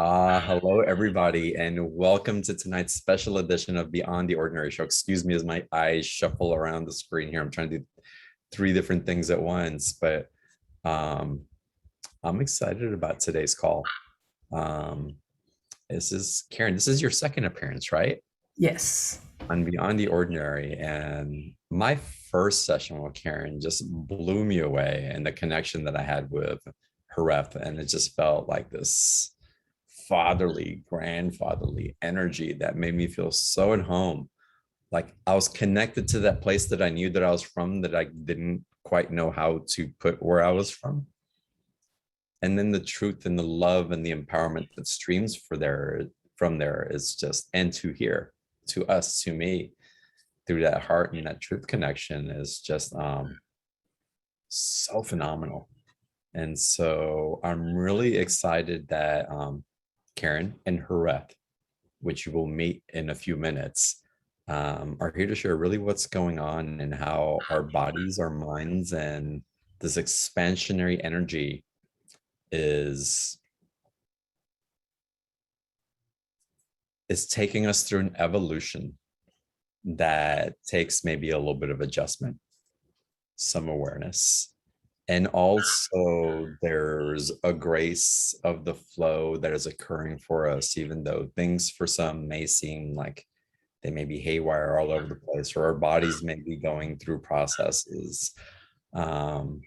Hello, everybody, and welcome to tonight's special edition of Beyond the Ordinary Show. Excuse me as my eyes shuffle around the screen here. I'm trying to do three different things at once, but um, I'm excited about today's call. Um, this is Karen. This is your second appearance, right? Yes. On Beyond the Ordinary. And my first session with Karen just blew me away, and the connection that I had with Haref, and it just felt like this fatherly, grandfatherly energy that made me feel so at home. Like I was connected to that place that I knew that I was from, that I didn't quite know how to put where I was from. And then the truth and the love and the empowerment that streams from there is just, and to here, to us, to me, through that heart and that truth connection is just so phenomenal. And so I'm really excited that Karen and Hareth, which you will meet in a few minutes, are here to share really what's going on and how our bodies, our minds, and this expansionary energy is taking us through an evolution that takes maybe a little bit of adjustment, some awareness. And also, there's a grace of the flow that is occurring for us, even though things for some may seem like they may be haywire all over the place, or our bodies may be going through processes. Um,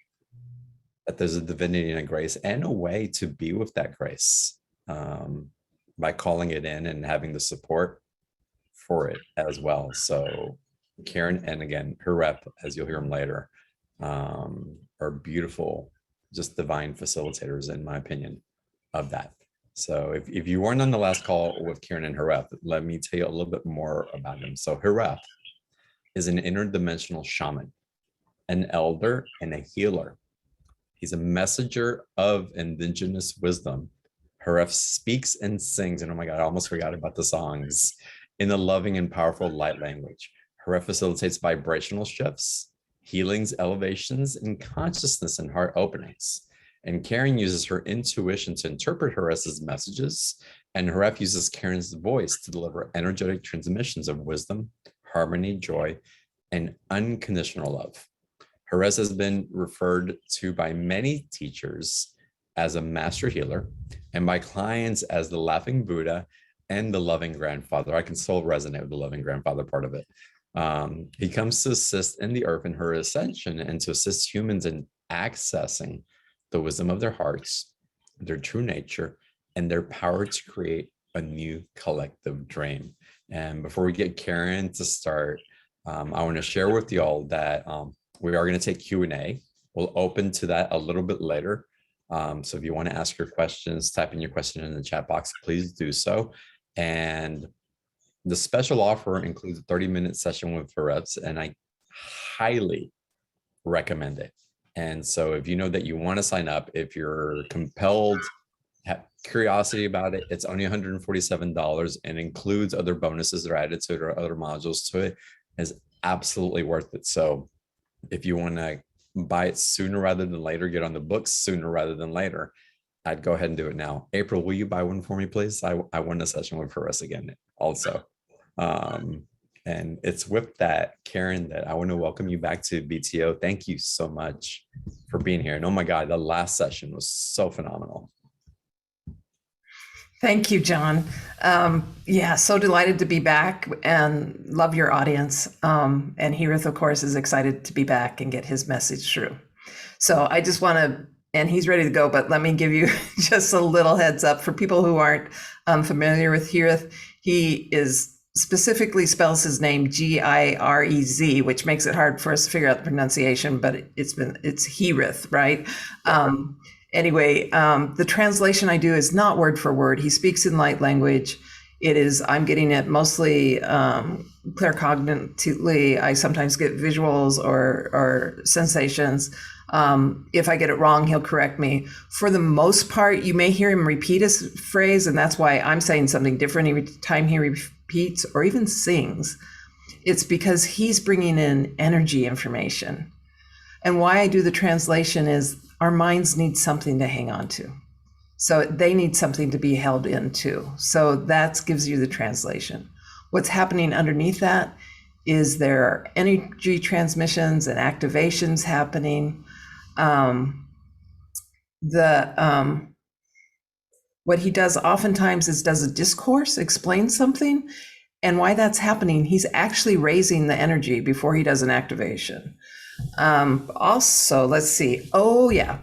that there's a divinity and a grace and a way to be with that grace by calling it in and having the support for it as well. So Karen, and again, her rep, as you'll hear them later, are beautiful, just divine facilitators, in my opinion, of that. So if you weren't on the last call with Karen and Hareth, let me tell you a little bit more about him. So Hareth is an interdimensional shaman, an elder, and a healer. He's a messenger of indigenous wisdom. Hareth speaks and sings, and oh my God, I almost forgot about the songs, in a loving and powerful light language. Hareth facilitates vibrational shifts, healings, elevations, and consciousness and heart openings. And Karen uses her intuition to interpret Hareth's messages, and Hareth uses Karen's voice to deliver energetic transmissions of wisdom, harmony, joy, and unconditional love. Hareth has been referred to by many teachers as a master healer, and by clients as the laughing Buddha and the loving grandfather. I can still resonate with the loving grandfather part of it. He comes to assist in the earth in her ascension and to assist humans in accessing the wisdom of their hearts, their true nature, and their power to create a new collective dream. And before we get Karen to start, I want to share with you all that we are going to take Q&A. We'll open to that a little bit later. So if you want to ask your questions, type in your question in the chat box, please do so. And the special offer includes a 30-minute session with Hareth, and I highly recommend it. And so if you know that you want to sign up, if you're compelled, have curiosity about it, it's only $147 and includes other bonuses that are added to it or other modules to it. Is absolutely worth it. So if you want to buy it sooner rather than later, get on the books sooner rather than later, I'd go ahead and do it now. April, will you buy one for me, please? I want a session with Hareth again also. And it's with that, Karen, that I want to welcome you back to BTO. Thank you so much for being here. And oh my God, the last session was so phenomenal. Thank you, John. Yeah, so delighted to be back and love your audience. And Hareth, of course, is excited to be back and get his message through. So I just want to, and he's ready to go, but let me give you just a little heads up for people who aren't familiar with Hareth. He is specifically spells his name Girez, which makes it hard for us to figure out the pronunciation, but it's Hareth, right? Anyway, the translation I do is not word for word. He speaks in light language. It is, I'm getting it mostly claircognitively. I sometimes get visuals or sensations. If I get it wrong, he'll correct me. For the most part, you may hear him repeat his phrase, and that's why I'm saying something different every time he repeats or even sings. It's because he's bringing in energy information. And why I do the translation is our minds need something to hang on to. So they need something to be held into. So that gives you the translation. What's happening underneath that is there are energy transmissions and activations happening. What he does oftentimes is does a discourse, explain something, and why that's happening. He's actually raising the energy before he does an activation. Also, let's see. Oh, yeah.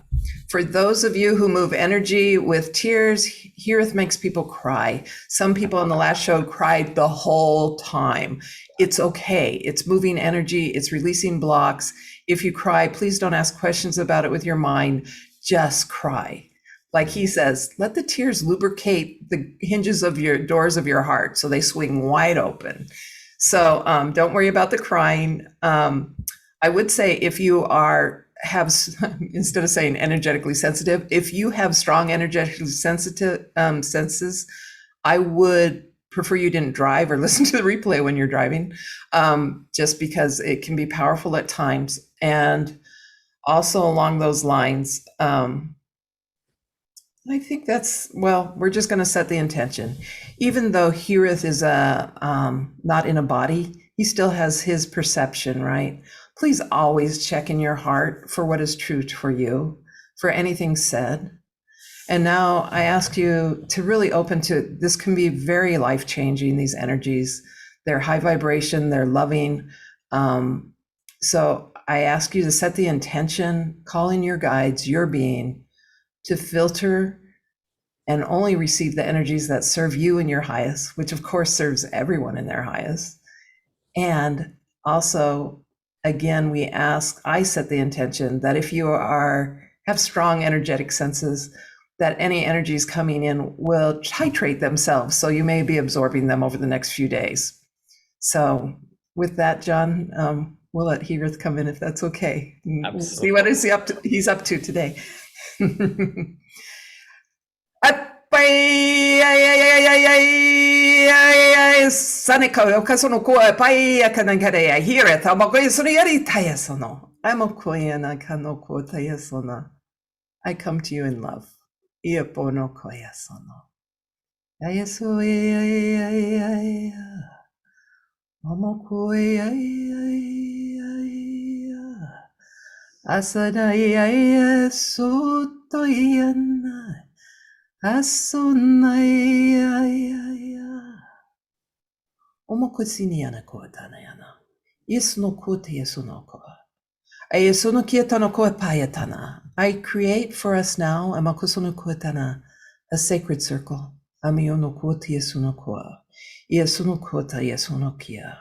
For those of you who move energy with tears, Heareth makes people cry. Some people on the last show cried the whole time. It's okay. It's moving energy. It's releasing blocks. If you cry, please don't ask questions about it with your mind. Just cry. Like he says, let the tears lubricate the hinges of your doors of your heart so they swing wide open. So don't worry about the crying. I would say if you have instead of saying energetically sensitive, if you have strong energetically sensitive senses, I would prefer you didn't drive or listen to the replay when you're driving, just because it can be powerful at times. And also along those lines, I think we're just going to set the intention. Even though Heareth is not in a body, he still has his perception, right? Please always check in your heart for what is true for you, for anything said. And now I ask you to really open to, this can be very life-changing, these energies. They're high vibration, they're loving. So I ask you to set the intention, call in your guides, your being, to filter and only receive the energies that serve you in your highest, which of course serves everyone in their highest. And also, again, I set the intention that if you have strong energetic senses, that any energies coming in will titrate themselves. So you may be absorbing them over the next few days. So with that, John, we'll let Heareth come in if that's okay. We'll see what he's up to today. Saneko okasono ko pai akanangare Heareth amakoy sono yari tayasono. Amokoyana kanoko tayasona. I come to you in love. Iapono koyasono. Ayaso ya. Amokoya Asana ya sotoyana. Asonaya. Omokosiniana kotanayana. Yesno kote yesunoko. Ayesono kietanoko payatana. I create for us now, amakosono kotana, a sacred circle. Amiono kote yesunoko. Yesunokota yesunokia.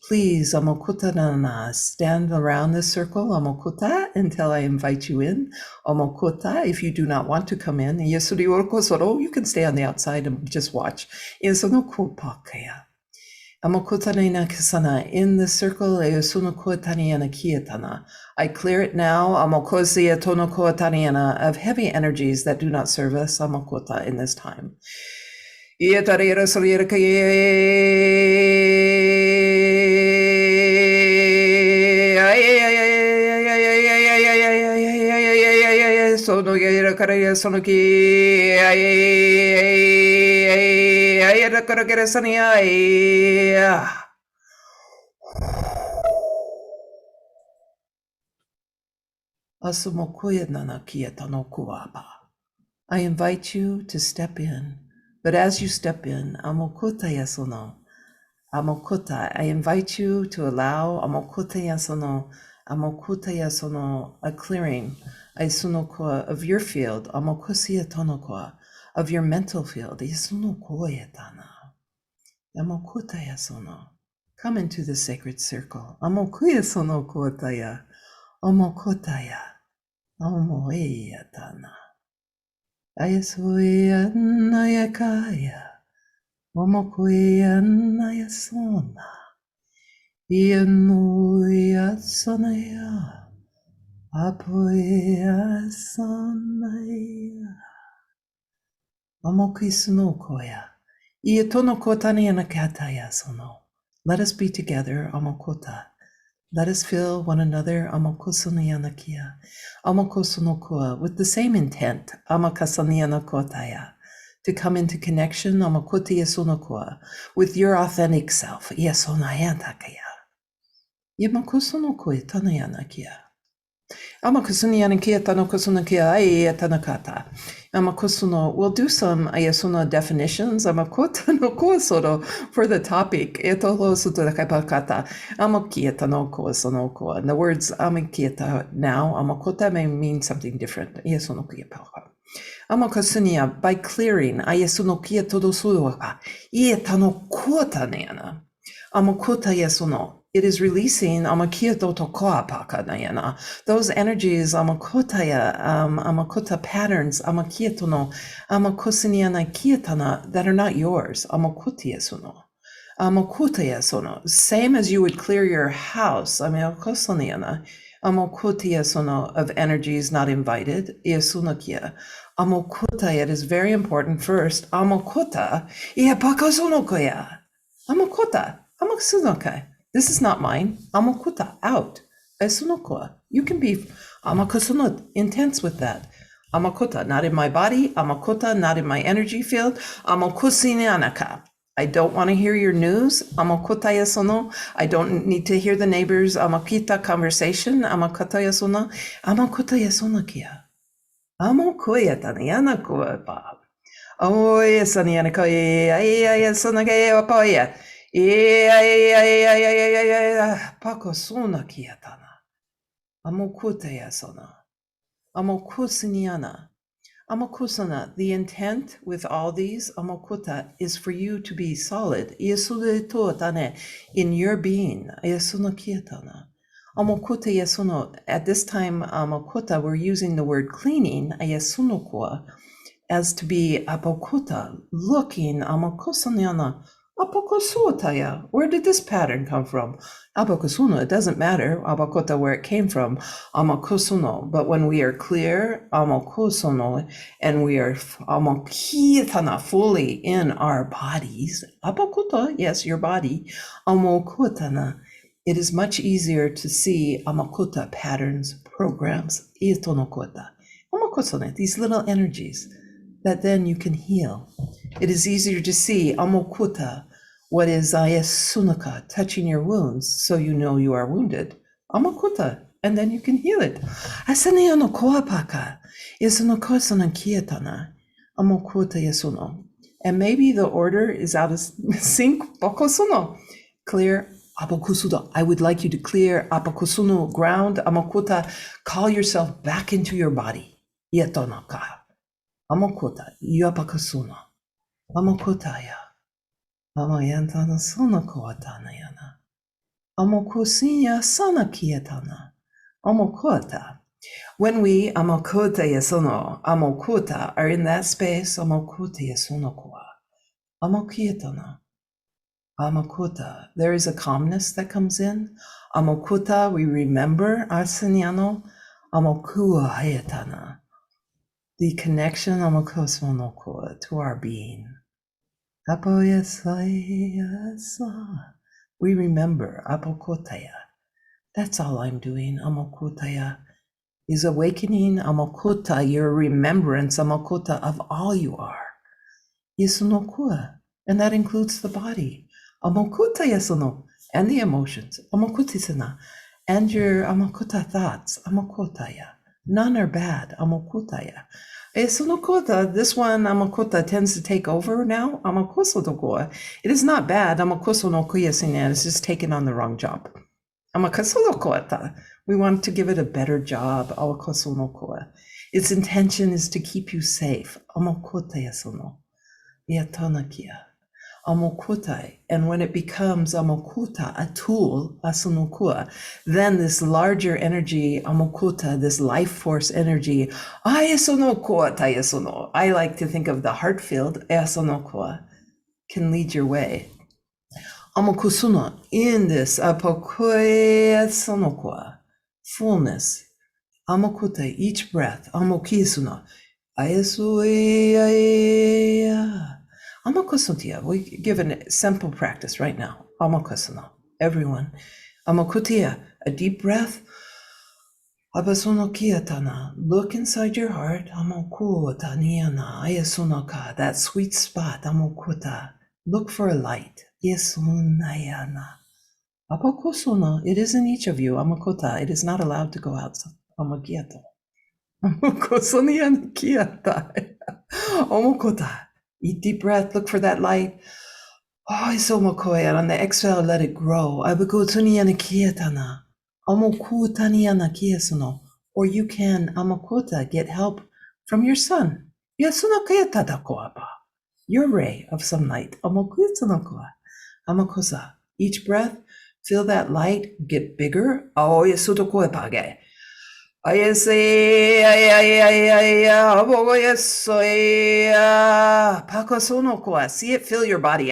Please, Amokutanana, stand around this circle, Amokuta, until I invite you in. Amokuta, if you do not want to come in, Yesuri Orkosoro, you can stay on the outside and just watch. Yesunokupakaya. Amokutanena Kisana, in the circle, Yesunokotaniana Kietana. I clear it now, Amokosia Tonokotaniana, of heavy energies that do not serve us, Amokota, in this time. Yetarira sono yera karaya sono ki ayera karakara sania asumokuya nana kieta no kuaba. I invite you to step in, but as you step in, amokota yasono. Amokota, I invite you to allow amokota yasono, a clearing, aisunoko, of your field, amokosia tonoko, of your mental field, isunokoyetana. Amokota yasono. Come into the sacred circle. Amokuya sono kotaya, amokotaya, amoeyatana. Ayasuya nayakaya. Omokuya nayasona. Ianuya sonaya. Apoya sonaya. Omokisunokoya. Iatonokotani anakataya sono. Let us be together, Omokota, Let us feel one another amakosonianakia, amakosonokua, with the same intent, amakasanianakotaya, to come into connection amakoti yasonokua, with your authentic self, yasonayantakaya. Yamakosonokoi tanayanakia. Amakusunianakia tanokosunakia ai tanakata. Amakusuno, we'll do some ayasuno definitions. Amakota no kosoro for the topic. Etolo sutakapakata. Amakieta no kosonoko. And the words amakieta now, amakota may mean something different. Yasunokia paka. Amakasunia, by clearing, ayasunokia todo suwa. Ietano kota nana. Amakota yasuno. It is releasing amakieto tokoa pakanayana. Those energies amakota patterns amakietono amakosiniana kietana that are not yours. Amakutiesuno. Amakutiesuno. Same as you would clear your house. Amakosaniana. Amakutiesuno of energies not invited. Iesunokia. Amokuta, it is very important first. Amokuta. Iapakasonokoya. Amakota. Amaksunokai. This is not mine. Amakuta, out. Esunokoa. You can be amakusunot, intense with that. Amakuta, not in my body. Amakuta, not in my energy field. Amakusinyanaka. I don't want to hear your news. Amakuta yasono. I don't need to hear the neighbors' amakita conversation. Amakuta yasono. Amakuta yasonokia. Amakoya tanyanako ba. Oh, yes, Sanyanako. Yes, Sanaka. Pakosuna kiatana. Amokutaya sona. Amokusiniana. Amokusana. The intent with all these, amokuta, is for you to be solid. In your being. Ayasuna kiatana. Amokuta yasuno. At this time, amokuta, we're using the word cleaning, ayasunokua, as to be apokuta, looking, amokusaniana. Apokosutaya. Where did this pattern come from? Apokosuna, it doesn't matter, abakota, where it came from, amakosuno. But when we are clear, amakosuno, and we are amokitana, fully in our bodies, apokota, yes, your body, amokutana, it is much easier to see amakuta patterns, programs, itonokota, amakosone, these little energies that then you can heal. It is easier to see amokuta, what is ayasunaka, touching your wounds, so you know you are wounded. Amokuta, and then you can heal it. Asaniano koapaka, yasunokosanan kietana, amokuta yasuno. And maybe the order is out of sync, bokosuno. Clear apokusudo. I would like you to clear apokusuno ground, amokuta, call yourself back into your body. Yetonaka. Amokuta, yapakasuna. Amokutaya. Amayantana sona koatanayana. Amokusinya sana kietana. Amokota. When we amokota yasono, amokuta, are in that space, amokuta yasono koa. Amokietana. Amokuta. There is a calmness that comes in. Amokuta, we remember asanyano. Amokua hayatana. The connection amokosmonoko to our being. We remember apokotaya. That's all I'm doing. Amokotaya is awakening amokota, your remembrance amokota of all you are. Yasunokua, and that includes the body. Amokota yasuno, and the emotions. Amokutisana, and your amokota thoughts. Amokotaya. None are bad. Amokotaya. Sunokota, this one amakota tends to take over now. Amakosodokoa. It is not bad. Amakosonokoyasina is just taking on the wrong job. Amakasodokoata. We want to give it a better job. Awakosonokoa. Its intention is to keep you safe. Amakotayasono. Yatonakia. Amokutai. And when it becomes amokuta, a tool, asunukua, then this larger energy, amokuta, this life force energy, ayasunokua tayasono. I like to think of the heart field, ayasunokua, can lead your way. Amokusuna, in this apokoyasunokua, fullness, amokuta, each breath, amokisuna, ayasuya. Amakosuntia, we give a simple practice right now. Amakosana, everyone. Amokutia, a deep breath. Abasonokiatana, look inside your heart. Amokutaniana, ayasunaka, that sweet spot. Amokuta, look for a light. Yesunayana. Apokosuna, it is in each of you. Amakota, it is not allowed to go out. Amakiato. Amokosoniana kiata. Omokota, eat deep breath, look for that light. Oh, isomokoya, and on the exhale, let it grow. Abakotuniana kiatana. Amokutaniana kiasuno. Or you can, Amakota, get help from your son. Yasunokayatadakoapa. Your ray of some light. Amokutsunokoa. Amakosa. Each breath, feel that light get bigger. Oh, yasutokoepage. Ayese, Pakosonokoa. See it fill your body.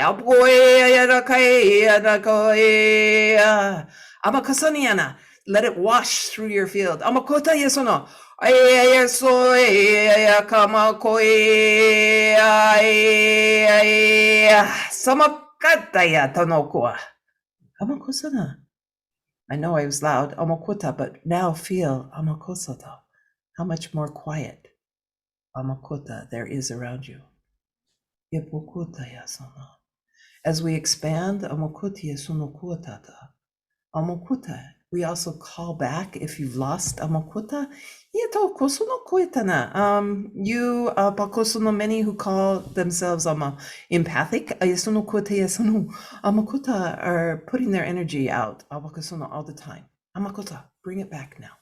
Amakasoniana. Let it wash through your field. Amakota yesono. Samakataya tonokoa. Amakosana. I know I was loud, Amakota, but now feel Amakosata. How much more quiet Amakota there is around you. Yepokota yasana. As we expand Amakotia sunokuatata. Amakuta, we also call back if you've lost Amakuta. Yeto kosuno koitana. You pakosuno many who call themselves empathic. Ayasuno kote yasunu. Amakuta are putting their energy out Amakosuno all the time. Amakuta, bring it back now.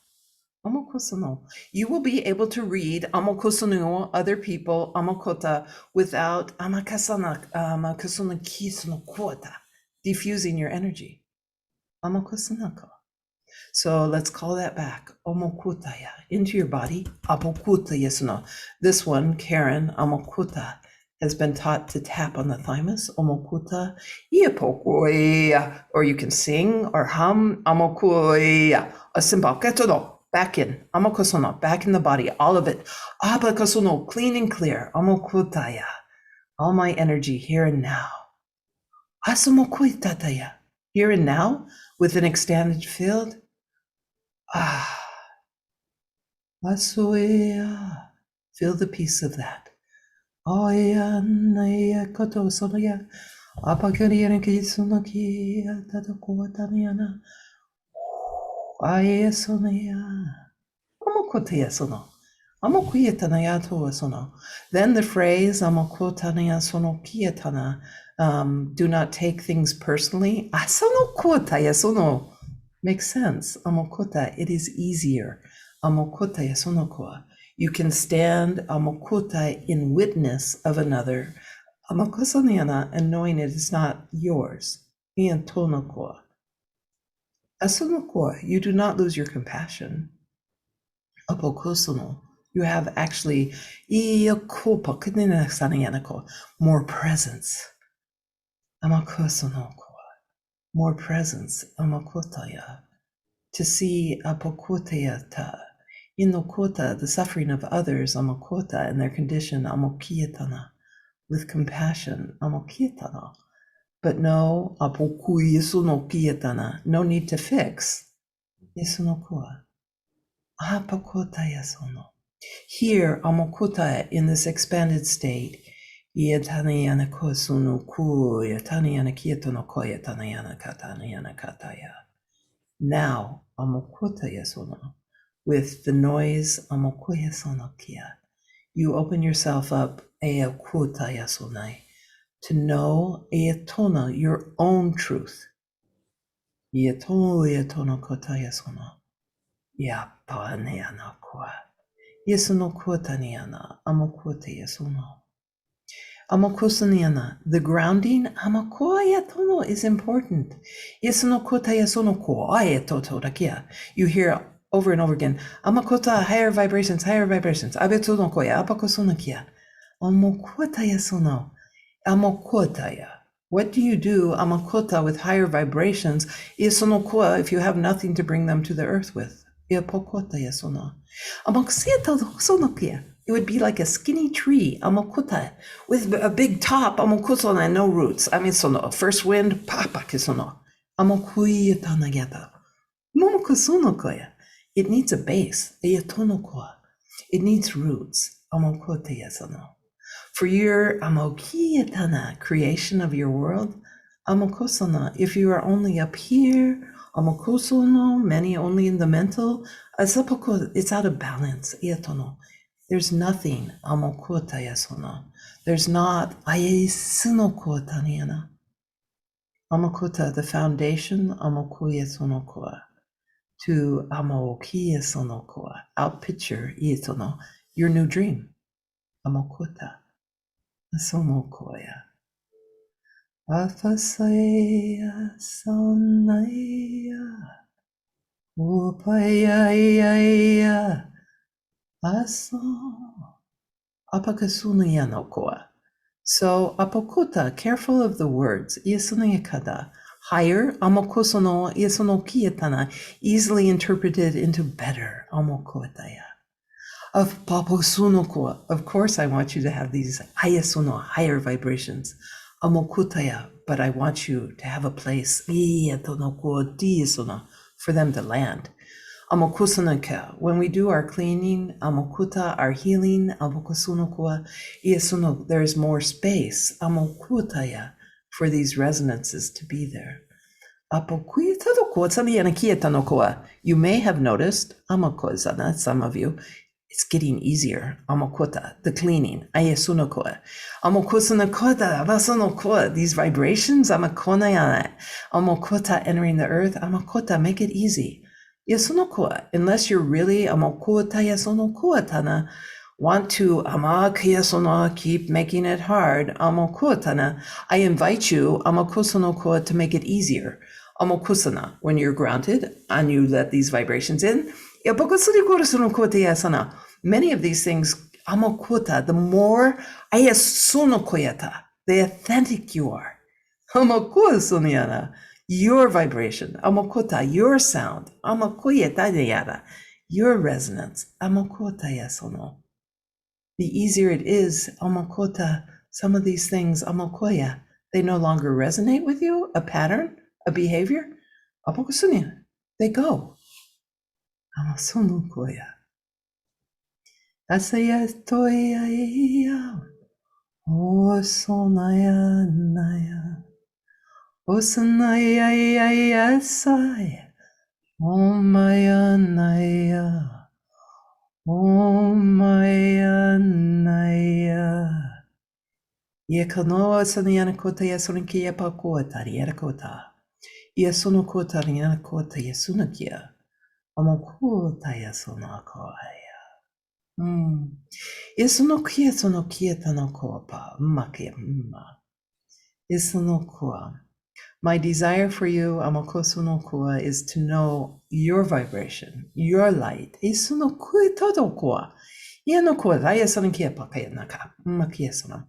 Amakosuno. You will be able to read Amakosuno, other people, Amakota, without Amakasana Amakasuna kisuno kuota, diffusing your energy. Amakosanako. So let's call that back. Omokutaya into your body. Apokuta yasuno. This one, Karen Amokuta, has been taught to tap on the thymus. Omokuta iapokoya. Or you can sing or hum amokoya. A simple ketono. Back in. Amokosono. Back in the body. All of it. Abakosono. Clean and clear. Omokutaya. All my energy here and now. Asumokuitataya. Here and now, with an extended field. Asuya. Feel the peace of that. Oya naya koto sonoya. Apakariana kisunoki tatakuataniana. Aya sonaya. Amokotea sono. Amokuietana sono. Then the phrase amokotania sono kietana. Do not take things personally. Asanokota yasono makes sense. Amokota, it is easier. Amokota yasonokoa. You can stand amokota in witness of another. Amokosaniana, and knowing it is not yours. Iantonokoa. Asonokoa, you do not lose your compassion. Apokosono. You have actually more presence. Amakosonokoa, more presence, amakotaya, to see apokotayata, inokota, the suffering of others, amakota, and their condition, amokietana, with compassion, amokietana. But no, apokuyesunokietana, no need to fix, yesunokoa, apokotayasono. Here, amokota, in this expanded state, Yataniana kosunu ku yataniana kietono koyataniana kataniana kataya. Now, amokuta yasono, with the noise amokuya sonokia, you open yourself up eakuta yasonai, to know eatona, your own truth. Yatono yatono kota yasono, yapaneana kwa, yasono kotaniana, amokuta yasono. Amokosaniana, the grounding, amakoayatono, is important. You hear over and over again, amakota, higher vibrations, higher vibrations. Abetonokoya, apakosonakia. Amokotayasono, amokotaya. What do you do, amakota, with higher vibrations? Isonokoa, if you have nothing to bring them to the earth with. Iapokotayasono. Amoksiatosonokia. It would be like a skinny tree, amokuta, with a big top, amokutona, and no roots. Amisono, first wind, papa kisono. Amokuya tanageta. Momokusunokoya. It needs a base. Eyatonokoa. It needs roots. Amokoteyasano. For your amokiyatana creation of your world, amokosana, if you are only up here, amokosono, many only in the mental, asapoko, it's out of balance. Iatono. There's nothing amokotayasono. There's not ayesunokotaniana. Amakota, the foundation, amokuya sonokoa, to amokiya sonokoa, outpicture ietono, your new dream, amokota, sonokoya. Afasaya sonaya, upayaya, aso, apakasunaya nokoa. So apokuta, careful of the words, iasunayakada, higher, amokosono, iasonokietana, easily interpreted into better, amokotaya. Of paposunoko, of course I want you to have these ayasono, higher vibrations, amokutaya, but I want you to have a place, iatonoko, diisono, for them to land. Amokusanaka, when we do our cleaning, amokuta, our healing, amokusunokua, iesuno, there's more space, amokutaya, for these resonances to be there. You may have noticed, amakozana, some of you, it's getting easier. Amokota, the cleaning, ayesunokoa. Amokusunakoda, avasonokoa, these vibrations, amakonayana, amokota entering the earth, amakota, make it easy. Yasunokoa, unless you're really amokota yasonokoa tana, want to amakiyasono, keep making it hard, amokotana, I invite you, amakusonokoa, to make it easier. Amokusana, when you're grounded and you let these vibrations in, many of these things, amokota, the more ayasunokoyata, the authentic you are. Amokusuniana, your vibration, amokota, your sound, amokoyetadeyada, your resonance, amokota yasono. The easier it is, amokota, some of these things, amokoya, they no longer resonate with you, a pattern, a behavior, amokusunia, they go. Amasonukoya. Asaya toya ya, osonaya naya. Osanaya ya saya, omaya naya, omaya naya. Yekanoa sanayana kota yasuniki yapakota yarakota. Yasunokota yanakota yasunakia. Amokota yasunakoya. Yasunokia sonokia tanokopa, makia mma. Yasunokua. My desire for you, Amakosunokua, is to know your vibration, your light. Isunokui todokua. Yanokua, Rayasankia Pakayanaka, Makiasana.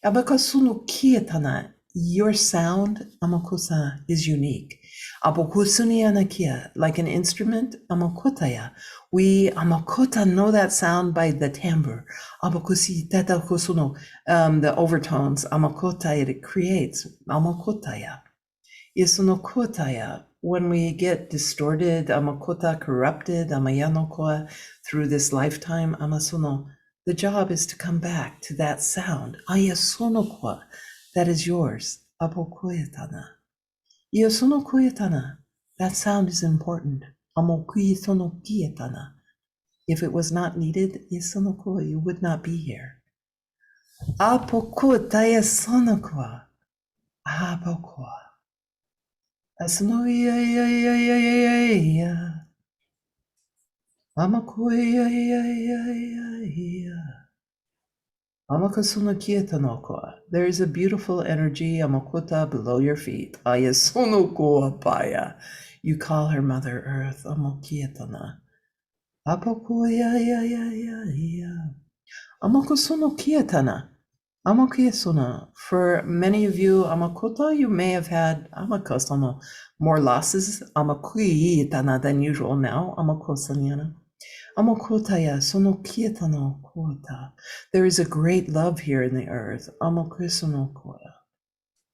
Abakasunukiatana, your sound, Amakosa, is unique. Abokusunianakia, like an instrument, Amakotaya. We, Amakota, know that sound by the timbre. Abakusi tatakosuno, the overtones, Amakota, it creates, Amakotaya. Isunokotaya, when we get distorted, amakota, corrupted, amayanokoa, through this lifetime, amasuno, the job is to come back to that sound, ayasonokoa, that is yours, apokoyatana. Iasonokoyatana, that sound is important, amokuyisonokiatana. If it was not needed, iasonokoa, you would not be here. Apokotayasonokoa, apokoa. Asno ya ya ya ya ya ya ya. Amakoya ya ya ya ya. Amakasuno kietanokoa. There is a beautiful energy, amakota, below your feet. Ayasonokoa paya. You call her Mother Earth, amokietana. Apokoya ya ya ya ya. Amakosuno kietana. Amakiyasuna. For many of you, Amakota, you may have had Amakosana more losses, Amakuyitana than usual now, Amakosanyana. Amakotaya, Sonokiyatano Kota. There is a great love here in the earth, Amakrisonokoya.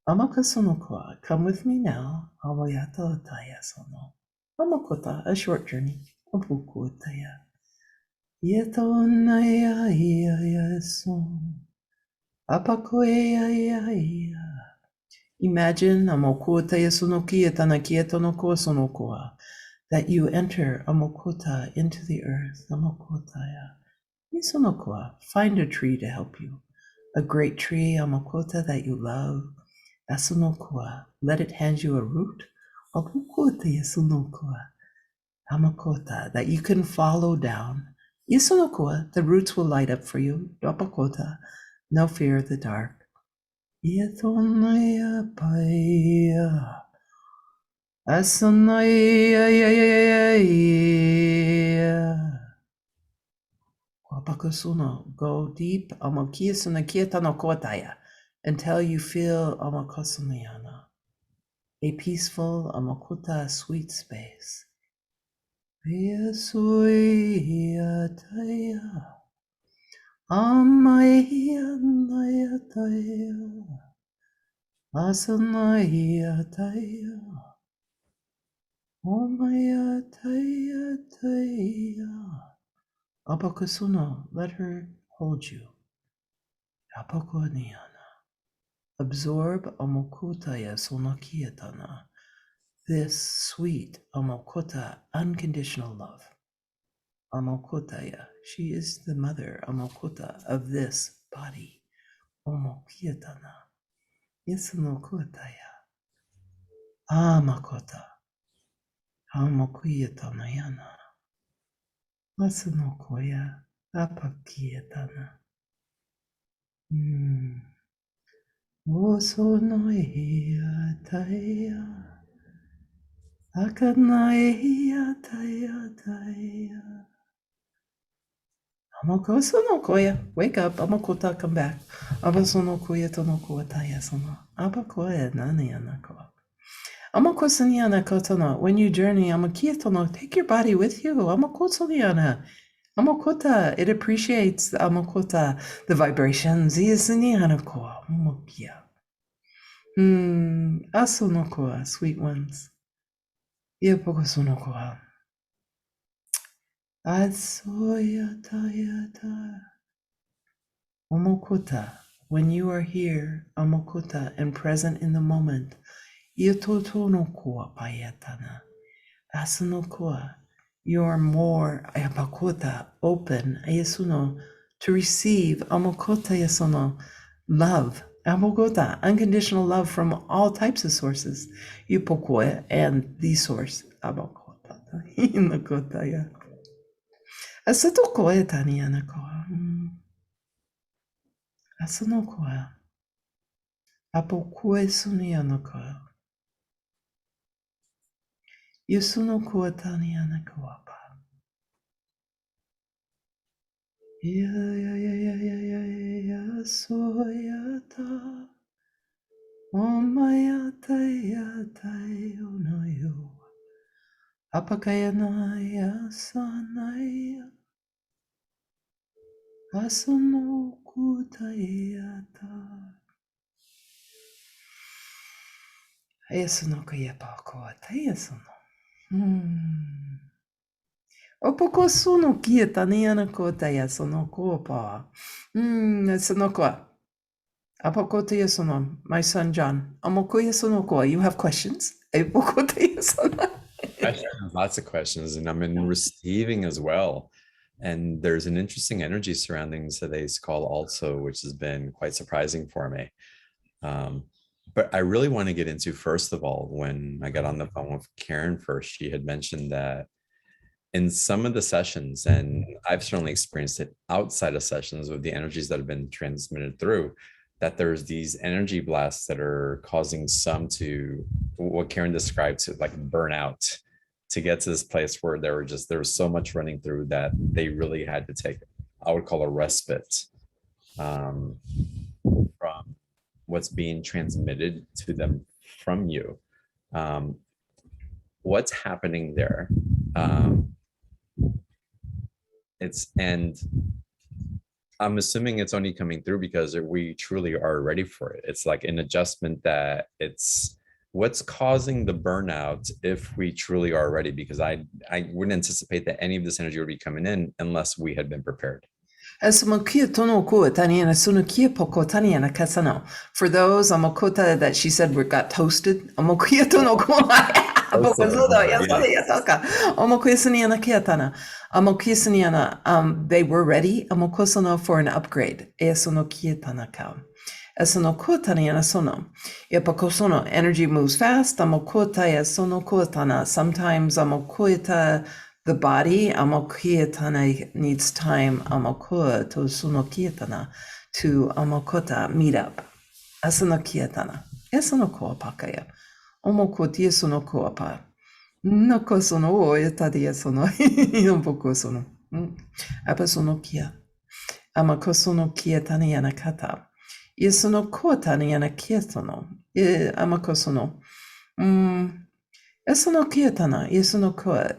Amakasonokoa, come with me now. Awayato taya sono. Amakota, a short journey. Apukutaya. Yeto naya iya son. Apakoya iya. Imagine amokutaya sonokia tanakia no sonokoa that you enter amokota into the earth. Amokotaya. Isonokoa, find a tree to help you. A great tree, amakota, that you love. Asunokoa, let it hand you a root. Apukota yasunokoa, amakota, that you can follow down. Isunokoa, the roots will light up for you. Dopakota, no fear of the dark. Yetonaya paya. Asanaya. Wapakasuno, go deep amakiyasunakiyatanokotaya until you feel amakasumayana, a peaceful amakuta sweet space. Yasuyataya, amayanayataya, asanayataya, omayatayataya. Apakasuno, let her hold you. Apakoniana. Absorb amokutaya sonakiyatana, this sweet amokota unconditional love. Amokotaya, she is the mother amokota of this body. Omokiyatana, yasanokotaya. Amakota, amokuyatanayana. Asanokoya, apakiyatana. Osonoia taya, akanaia taya taya. Amakosonokoya, wake up, amakota, come back. Abasonokoya tonokoa taya sono. Abakoya nani anakoa. Amakosaniana kotono, when you journey, amakietono, take your body with you. Amakosaniana. Amakota, it appreciates amakota, the vibrations. Iasanianakoa, mokia. Asunokoa, sweet ones. Iapokosunokoa. Atsoyatayata. Omokota, when you are here, Omokota, and present in the moment, Iototonokoa payatana. Asunokoa, you are more Ayapakota, open, Ayasuno, to receive Omokota Yasono, love. Amogota, unconditional love from all types of sources. Yupokoe and the source. Abokota. Inokota ya. Asatokoe tanianakoa. Asanokoa. Apokoe sunianakoa. Yusunokoa tanianakoa. Ya soyata. Omayatayatayonoyo. Apakayanaya sanaya. Asanokutayata. Ayasanokayapakotayasano. Opokosuno kietanianakotayasanokopa. Sanokoa. Apokotayasano. My son John. Amokoyasonokoa. You have questions? Apokotayasano. Questions, lots of questions, and I'm in receiving as well. And there's an interesting energy surrounding today's call also, which has been quite surprising for me. But I really want to get into, first of all, when I got on the phone with Karen first, she had mentioned that in some of the sessions, and I've certainly experienced it outside of sessions with the energies that have been transmitted through, that there's these energy blasts that are causing some to, what Karen described, to like burn out, to get to this place where there was so much running through that they really had to take, I would call a respite from what's being transmitted to them from you. What's happening there? And I'm assuming it's only coming through because we truly are ready for it. It's like an adjustment that it's what's causing the burnout if we truly are ready, because I wouldn't anticipate that any of this energy would be coming in unless we had been prepared. For those that she said got toasted, they were ready for an upgrade. Energy moves fast. Sometimes the body needs time to meet up.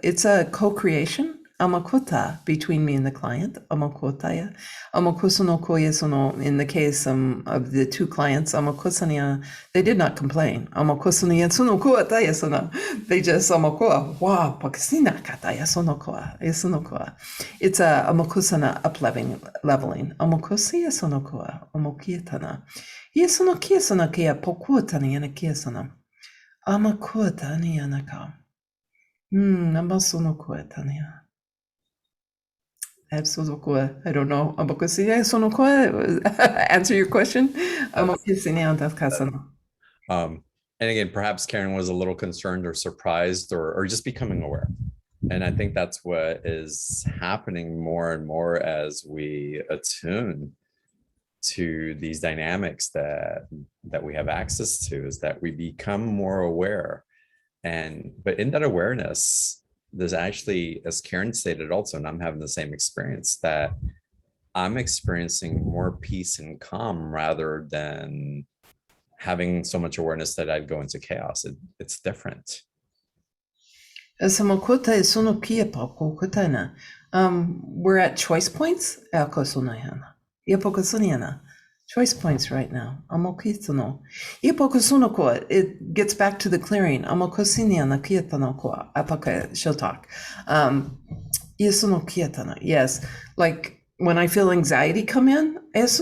It's a co-creation between me and the client. In the case of the two clients, they did not complain. They just it's a leveling. I don't know. Answer your question. And again, perhaps Karen was a little concerned or surprised or just becoming aware. And I think that's what is happening more and more as we attune to these dynamics that we have access to, is that we become more aware. But in that awareness, there's actually, as Karen stated also, and I'm having the same experience, that I'm experiencing more peace and calm rather than having so much awareness that I'd go into chaos. It's different. We're at choice points. Choice points right now. It gets back to the clearing. She'll talk. Yes, like when I feel anxiety come in, yes,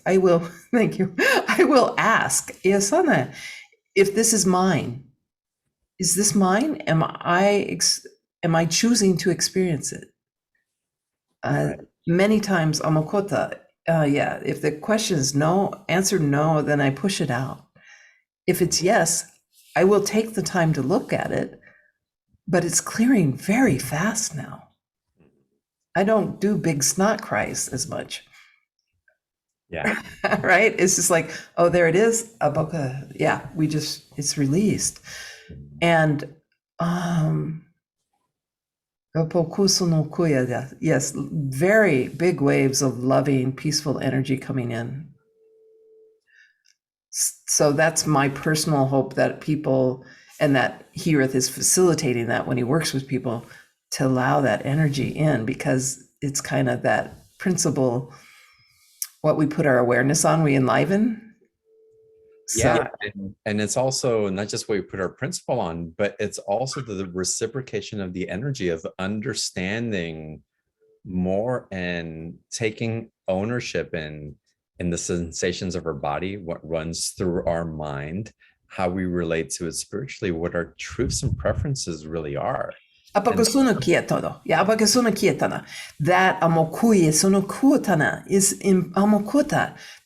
I will. Thank you. I will ask, if this is mine. Is this mine? Am I choosing to experience it? Many times, if the question is no, answer no, then I push it out. If it's yes, I will take the time to look at it, but it's clearing very fast now. I don't do big snot cries as much. Yeah. Right? It's just like, oh, there it is. Yeah, it's released. And yes, very big waves of loving, peaceful energy coming in. So that's my personal hope, that people, and that Heareth is facilitating that when he works with people, to allow that energy in, because it's kind of that principle, what we put our awareness on, we enliven. Yeah, and it's also not just what we put our principle on, but it's also the reciprocation of the energy of understanding more and taking ownership in the sensations of our body, what runs through our mind, how we relate to it spiritually, what our truths and preferences really are. That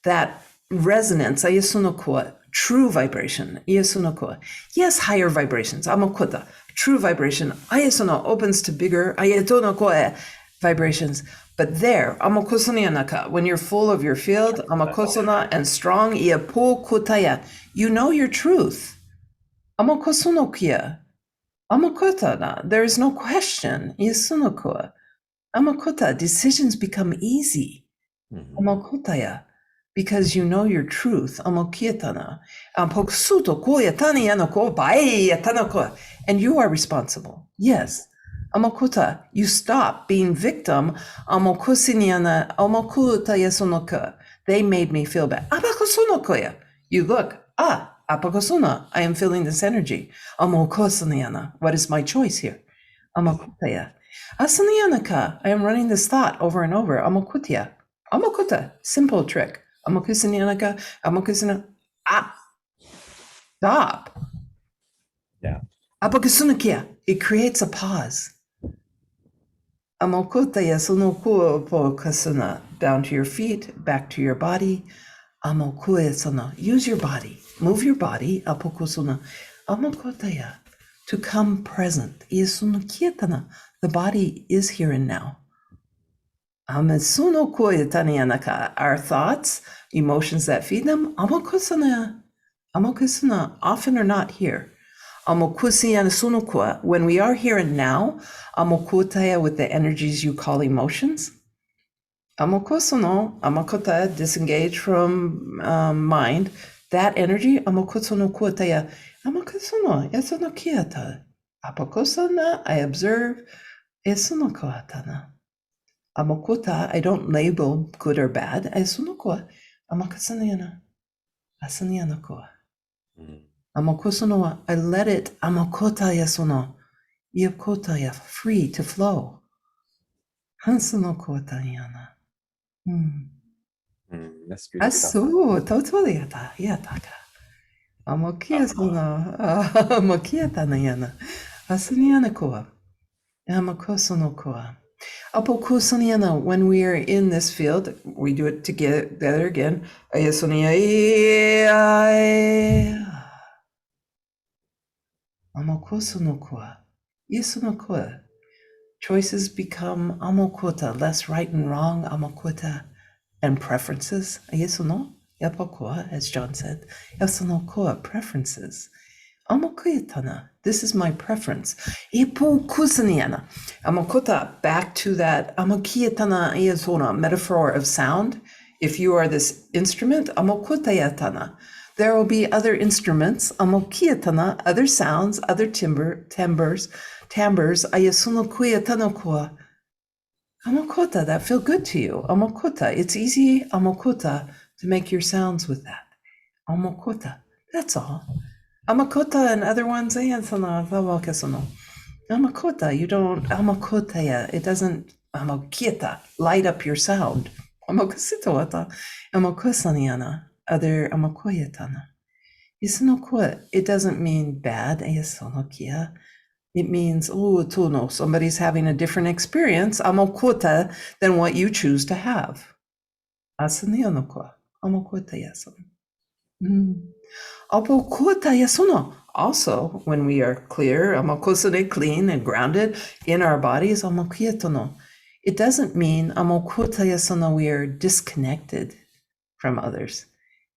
that resonance, true vibration, yes, higher vibrations, true vibration, opens to bigger vibrations. But there, when you're full of your field, and strong, you know your truth. There is no question. Decisions become easy. Because you know your truth. And you are responsible. Yes. Amakuta, you stop being victim. Amokusiniana, amakuta yasonoka. They made me feel bad. Apakosonokoya. You look, apakosona, I am feeling this energy. Amokosaniana, what is my choice here? Amakutaya. Asanianaka, I am running this thought over and over. Amakutya. Amakuta, simple trick. Amakusanianaka, amakusana. Stop. Yeah. Apakasunakia, it creates a pause. Amokutaya sunokupokasana, down to your feet, back to your body. Amokuesana, use your body, move your body. Apokusuna, amokutaya, to come present. Isunukietana, the body is here and now. Amesunokuetanianaka, our thoughts, emotions that feed them, amokusana, often are not here. Amokusiana sunukua, when we are here and now, amokutaya, with the energies you call emotions. Amokosono, amakota, disengage from mind. That energy, amokosono kuataya, amokosono, esono kiata. Apokosana, I observe, esono koatana. Amokota, I don't label good or bad. Esonokoa, amakasaniana, asanianakoa. Amokosono, I let it, amokota yasono, yokota, free to flow. Hansano koatayana. That's beautiful. Asu, totally yataka. Amokia yana. Asaniana koa. Amakosono koa. Apokusaniana, when we are in this field, we do it together again. Ayasonia. Amokosono koa. Isuno koa. Choices become amokota, less right and wrong, amokota, and preferences. Yesuno, yapokoa, as John said. Yasunokoa, preferences. Amokoyatana, this is my preference. Ipokusaniana. Amokota, back to that amokiyatana yasona, metaphor of sound. If you are this instrument, amokotayatana. There will be other instruments, amokiyatana, other sounds, other timbres, ayasunokuya tanokoa. Amokota, that feel good to you. Amokota, it's easy, amokota, to make your sounds with that. Amokota, that's all. Amakota and other ones, amakota, you don't, amakotaya, it doesn't, amokieta, light up your sound. Amokositoata, amokosaniana, other amakoyatana. Isunokua, it doesn't mean bad, ayasunokia. It means, tuno, somebody's having a different experience, amokota, than what you choose to have. Asanianokwa, amokota yasan. Apokota yasono. Also, when we are clear, amokosane, clean and grounded in our bodies, amokietono. It doesn't mean amokota yasono, we are disconnected from others.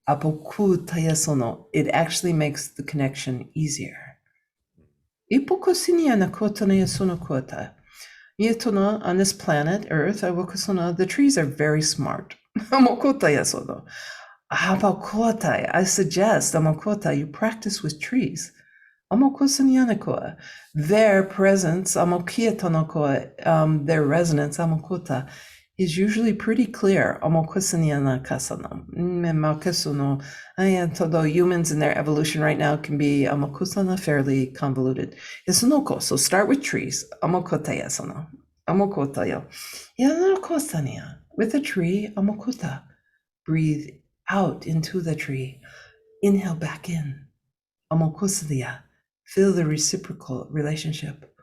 Apokuta yasono, it actually makes the connection easier. Ipokosinia nakotana yasono kota. Yetono, on this planet, Earth, awokosona, the trees are very smart. Amokota yasono. Amakota, I suggest, amakota, you practice with trees. Amokosanianakoa, their presence, amokietanokoa, their resonance, amokota, is usually pretty clear. Amokosaniana kasana. Makesuno. Although humans in their evolution right now can be amokosana fairly convoluted. Yasunoko, so start with trees. Amokota yasana. Amokota yo. Yanokosania. With a tree, amokota. Breathe out into the tree. Inhale back in. Amokusalia. Feel the reciprocal relationship.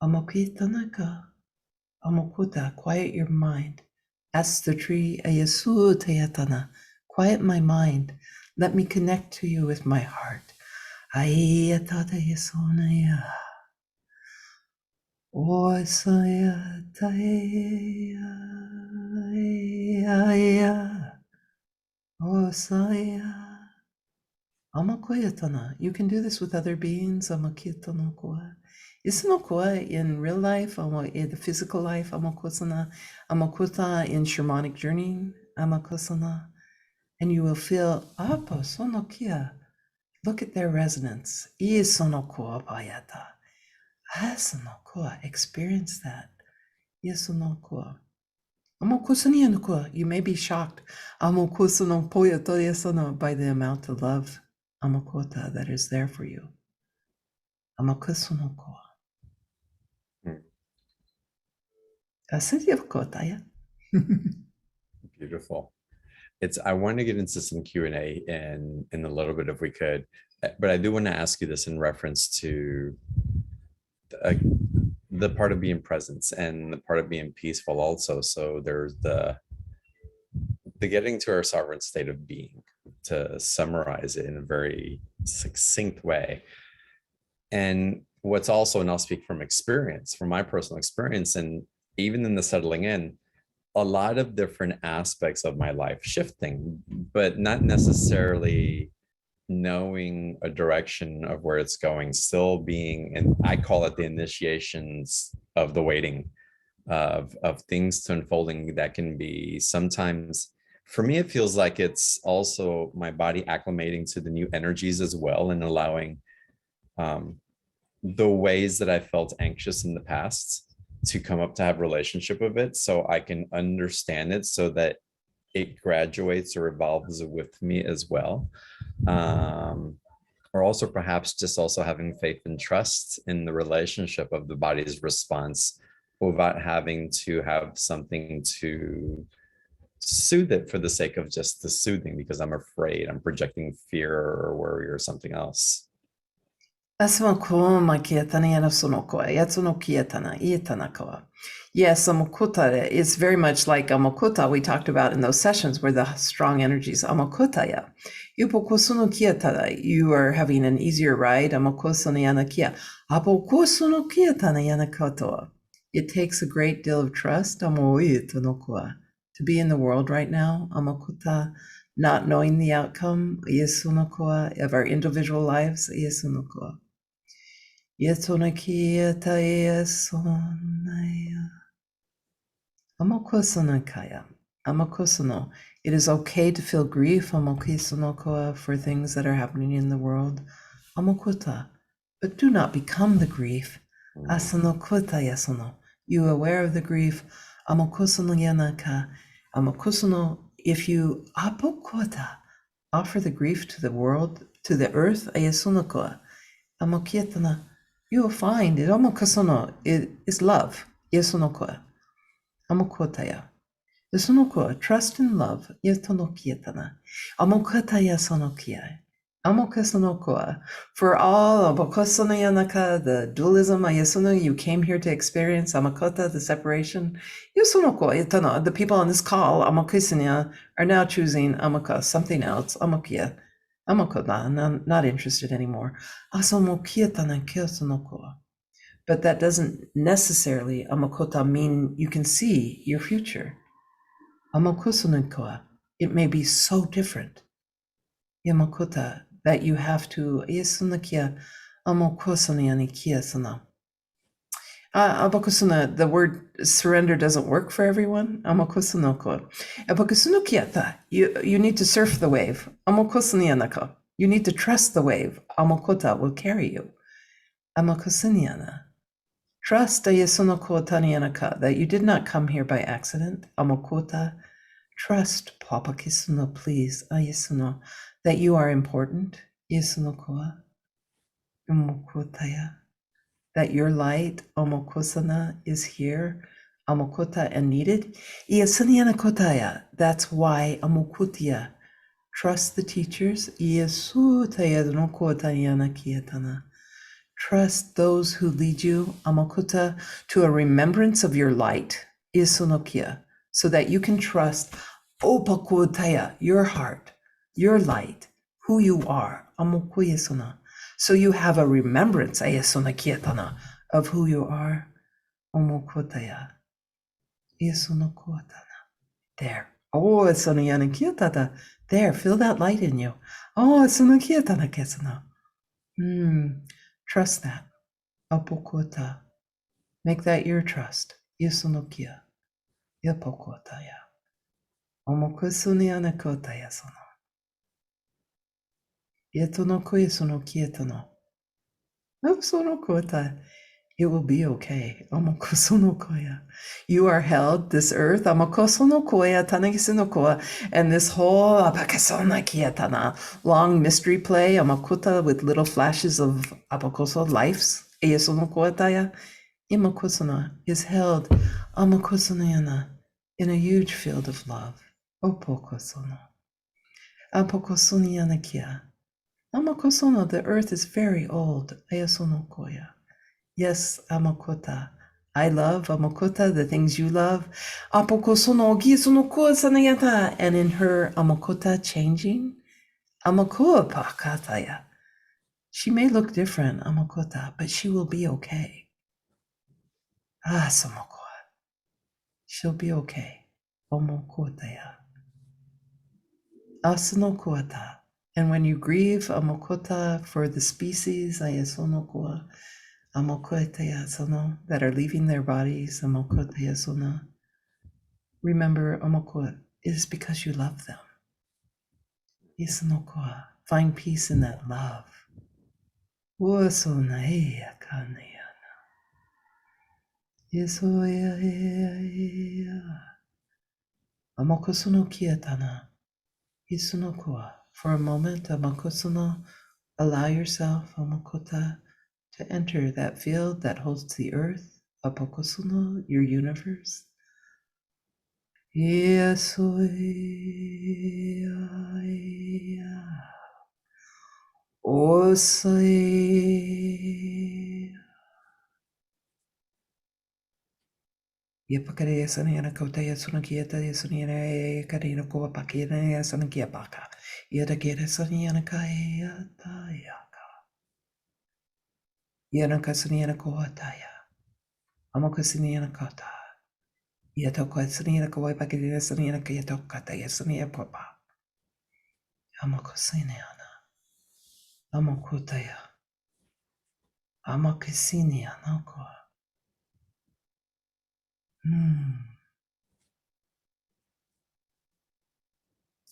Amokitanaka. Amokuta. Quiet your mind. Ask the tree, Ayasu Tayatana. Quiet my mind. Let me connect to you with my heart. Ayatata Yasonaya. Osaya Taya. Osaya. Amakoyatana. You can do this with other beings. Amakitanokoa. Isanokoa in real life, in the physical life, amakosana, amakuta in shamanic journeying, amakosana, and you will feel apa sonokia. Look at their resonance. Isonokoa payata. Hasanokua, experience that. Yesunokua. Amokusanianokua, you may be shocked. Amokusanokpoyatoyasono, by the amount of love Amokota that is there for you. Amokusanokua. Mm, Asadiokotaya. beautiful. I want to get into some Q&A in a little bit if we could, but I do want to ask you this in reference to uh, the part of being present and the part of being peaceful also. So there's the getting to our sovereign state of being, to summarize it in a very succinct way. And what's also, and I'll speak from experience, from my personal experience, and even in the settling in, a lot of different aspects of my life shifting, but not necessarily knowing a direction of where it's going, still being, and I call it the initiations of the waiting of things to unfolding that can be sometimes, for me, it feels like it's also my body acclimating to the new energies as well, and allowing um, the ways that I felt anxious in the past to come up to have relationship with it, so I can understand it, so that it graduates or evolves with me as well. Or also perhaps just also having faith and trust in the relationship of the body's response, without having to have something to soothe it for the sake of just the soothing, because I'm afraid, I'm projecting fear or worry or something else. Asamakoma kietana yanasonokoa, yatsuno kietana, ietanakoa. Yes, Amokutare is very much like Amokuta we talked about in those sessions where the strong energies, Amokutaya. Yupokosuno kietana, you are having an easier ride, Amokosuno yanakia. Apokosuno kietana yanakotoa. It takes a great deal of trust, Amoitanokoa, to be in the world right now, Amokuta, not knowing the outcome, Yesunokoa, of our individual lives, Yesunokoa. Yetonakia taea sonaya. Amokosonakaya. Amokosono. It is okay to feel grief, amokisonokoa, for things that are happening in the world. Amokuta. But do not become the grief. Asanokota yasono. You aware of the grief. Amokosono yanaka. Amokosono. If you apokota, offer the grief to the world, to the earth, ayasunokoa. Amokietana. You will find it. Amokosono. It is love. Yesonokoa. Amokotaya. Yesonokoa. Trust and love. Yetonokietana. Amokotaya sonokia. Amokosonokoa. For all Amokosonoyanaka, the dualism, Yesono, you came here to experience Amakota, the separation. Yesonokoa. Yetono. The people on this call, Amokisanya, are now choosing Amoka, something else. Amokia. Amokota, not interested anymore. Asomokietana kyosonokoa. But that doesn't necessarily, Amakota, mean you can see your future. Amakosunikoa, it may be so different. Yamakota, that you have to, Yesunakia, Amokosanianikia sana. Abakosuna, the word surrender doesn't work for everyone. Amakosunoko. Abakosunukiata, you need to surf the wave. Amokosanianaka, you need to trust the wave. Amokota will carry you. Amakosaniana. Trust that you did not come here by accident. Amokota. Trust, Papa Kisuno, please, Ayasuno, that you are important. Yasunokoa. Amokotaya. That your light, Amokosana, is here. Amokota and needed. Yasanianakotaya. That's why Amokutia. Trust the teachers. Yasutaya nokotayana kietana. Trust those who lead you, Amakuta, to a remembrance of your light, Isunokia, so that you can trust Opakutaya, your heart, your light, who you are, Amokuyasuna. So you have a remembrance, Ayasunakietana, of who you are, Omokotaya, Isunokuatana. There. Oh, Sunayanakietata. There, feel that light in you. Oh, Sunakietana Kesana. Trust that. Apokota. Make that your trust. Yasunokia. Yapokotaya. Omokusunianakotaya sono. Yetonoko yasunokietono. Apsonokota. It will be okay. Amokosonokoya. You are held, this earth, amokosonokoya, tanagisinokoa, and this whole abakasonakiatana, long mystery play, amakuta, with little flashes of abakoso lives, eyasonokoataya, imakosona, is held, amakosonayana, in a huge field of love. Opokosono. Apokosonianakia. Amakosono, the earth is very old, eyasonokoya. Yes, Amakota. I love Amakota, the things you love. Apokosono gisunuko sanayata. And in her Amakota changing, Amakoa pakataya. She may look different, Amakota, but she will be okay. Ah, Samakoa. She'll be okay. Omokotaya. Asanokoata. And when you grieve Amakota for the species, Ayasonokoa, Amokoteyasono, that are leaving their bodies, Amokoteyasona. Remember, Amoko, it is because you love them. Isanokoa, find peace in that love. Uasonaea kaneyana. Isoea. Amokosono kiatana. Isunokoa. For a moment, Amokosono, allow yourself, Amokota, to enter that field that holds the earth, Apokosono, your universe. Yasoya. Osai. Yapakare Saniana Kota Yasunakieta Yasuniana Karina Koa Pakina Yasanakia Baka. Yadaketa Saniana Kaya Tayaka. Yanaka Saniana Koataya. Amokasiniana Kota. Yatoka Saniana Kawai Pakina Saniana Kayatokata Yasania Papa. Amokosiniana. Amokotaya. Amokasinia Noko.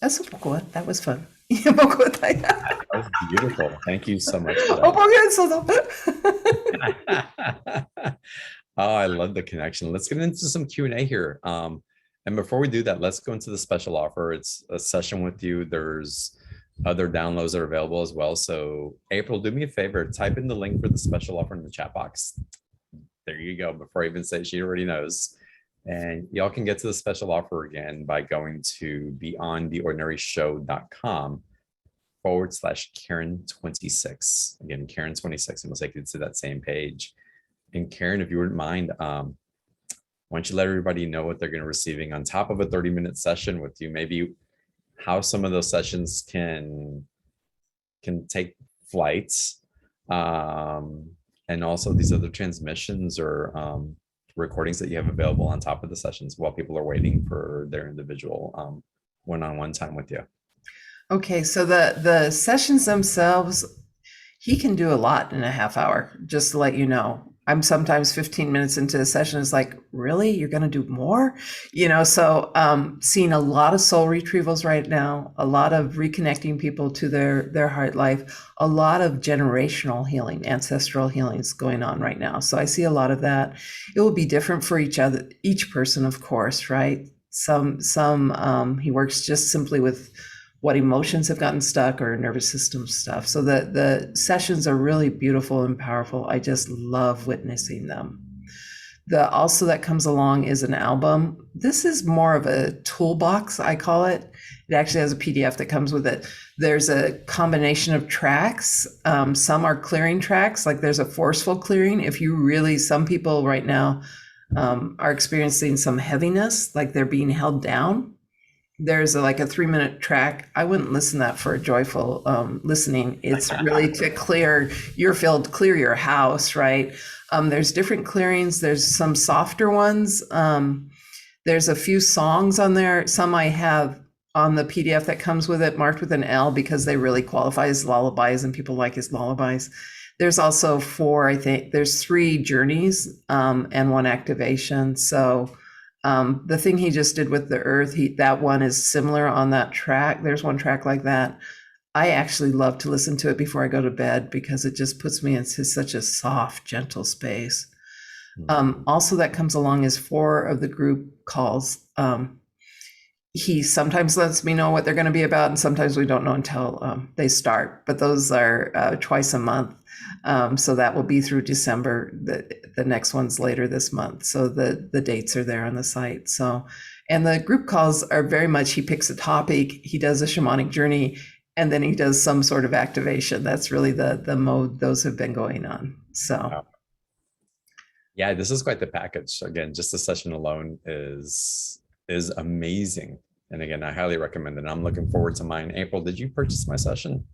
That's that was fun. That was beautiful. Thank you so much for that. Oh, I love the connection. Let's get into some Q&A here. And before we do that, let's go into the special offer. It's a session with you. There's other downloads that are available as well. So April, do me a favor, type in the link for the special offer in the chat box. There you go. Before I even say, she already knows. And y'all can get to the special offer again by going to beyondtheordinaryshow.com/Karen26. Again, Karen26, and we'll take you to that same page. And Karen, if you wouldn't mind, why don't you let everybody know what they're going to be receiving on top of a 30-minute session with you, maybe how some of those sessions can take flights, and also these other transmissions or recordings that you have available on top of the sessions while people are waiting for their individual one-on-one time with you. Okay, so the sessions themselves, he can do a lot in a half hour, just to let you know. I'm sometimes 15 minutes into a session, it's like, really? You're going to do more? So seeing a lot of soul retrievals right now, a lot of reconnecting people to their heart life, a lot of generational healing, ancestral healings going on right now. So I see a lot of that. It will be different for each person, of course, right? Some he works just simply with what emotions have gotten stuck or nervous system stuff. So the sessions are really beautiful and powerful. I just love witnessing them. Also that comes along is an album. This is more of a toolbox, I call it. It actually has a PDF that comes with it. There's a combination of tracks. Some are clearing tracks, like there's a forceful clearing. Some people right now are experiencing some heaviness, like they're being held down. There's a 3-minute track. I wouldn't listen to that for a joyful listening. It's really to clear your field, clear your house, right? There's different clearings. There's some softer ones. There's a few songs on there. Some I have on the PDF that comes with it marked with an L because they really qualify as lullabies and people like his lullabies. There's also there's 3 journeys and 1 activation. So the thing he just did with the earth, that one is similar on that track. There's 1 track like that. I actually love to listen to it before I go to bed because it just puts me into such a soft, gentle space. Also, that comes along as 4 of the group calls. He sometimes lets me know what they're going to be about, and sometimes we don't know until they start. But those are twice a month, so that will be through December. The next one's later this month, so the dates are there on the site. So, and the group calls are very much, he picks a topic, he does a shamanic journey, and then he does some sort of activation. That's really the mode those have been going on. So. Wow. Yeah, this is quite the package. Again, just the session alone is amazing. And again, I highly recommend it. I'm looking forward to mine. April, did you purchase my session?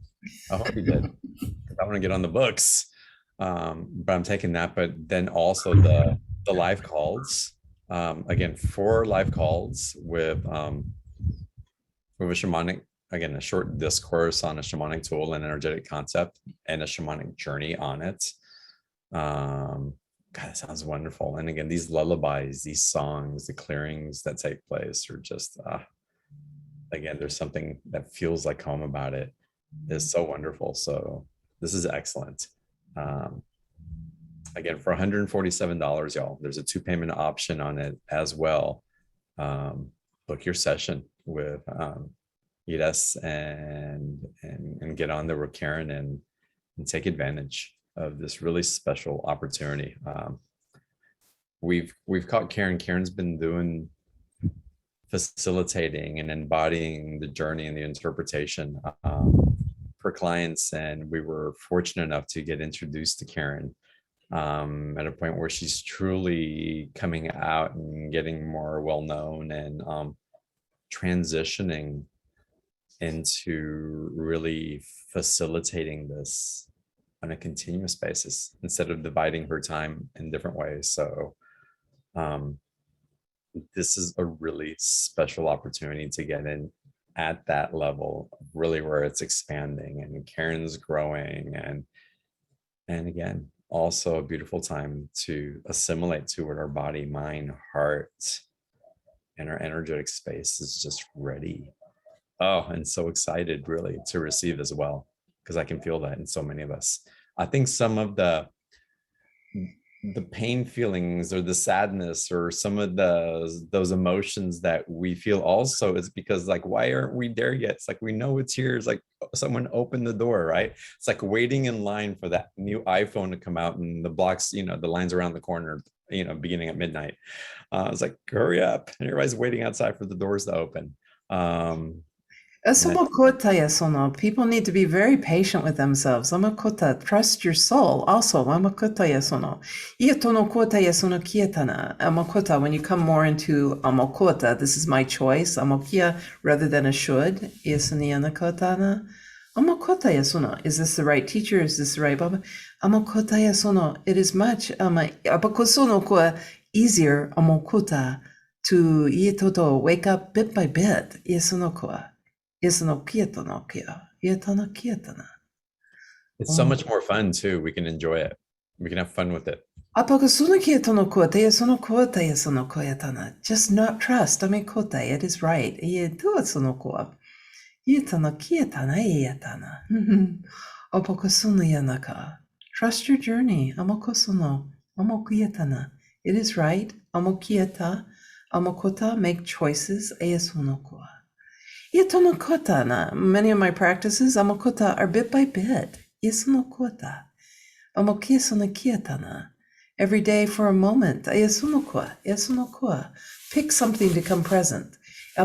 I hope you did, because I want to get on the books. But I'm taking that. But then also the live calls. Again, 4 live calls with a shamanic, again, a short discourse on a shamanic tool and energetic concept and a shamanic journey on it. God, it sounds wonderful. And again, these lullabies, these songs, the clearings that take place are just, again, there's something that feels like home about it. It's so wonderful. So this is excellent. Again, for $147, y'all, there's a 2 payment option on it as well. Book your session with Iris and get on there with Karen and take advantage of this really special opportunity. We've caught Karen. Karen's been doing facilitating and embodying the journey and the interpretation for clients, and we were fortunate enough to get introduced to Karen at a point where she's truly coming out and getting more well known and transitioning into really facilitating this on a continuous basis instead of dividing her time in different ways. So this is a really special opportunity to get in at that level, really where it's expanding and Karen's growing, and again, also a beautiful time to assimilate to what our body, mind, heart, and our energetic space is just ready. Oh, and so excited really to receive as well, because I can feel that in so many of us. I think some of the pain feelings or the sadness or some of those emotions that we feel also is because, like, why aren't we there yet? It's like, we know it's here. It's like someone opened the door, right? It's like waiting in line for that new iPhone to come out and the blocks, the lines around the corner, beginning at midnight. It's like, hurry up. And everybody's waiting outside for the doors to open. People need to be very patient with themselves. Trust your soul. Also, when you come more into this is my choice, rather than a should. Is this the right teacher? Is this the right Baba? It is much easier to wake up bit by bit. It's so much more fun too. We can enjoy it. We can have fun with it. Just not trust. It is right. Trust your journey. It is right. Make choices. Many of my practices are bit by bit. Every day for a moment. Pick something to come present. I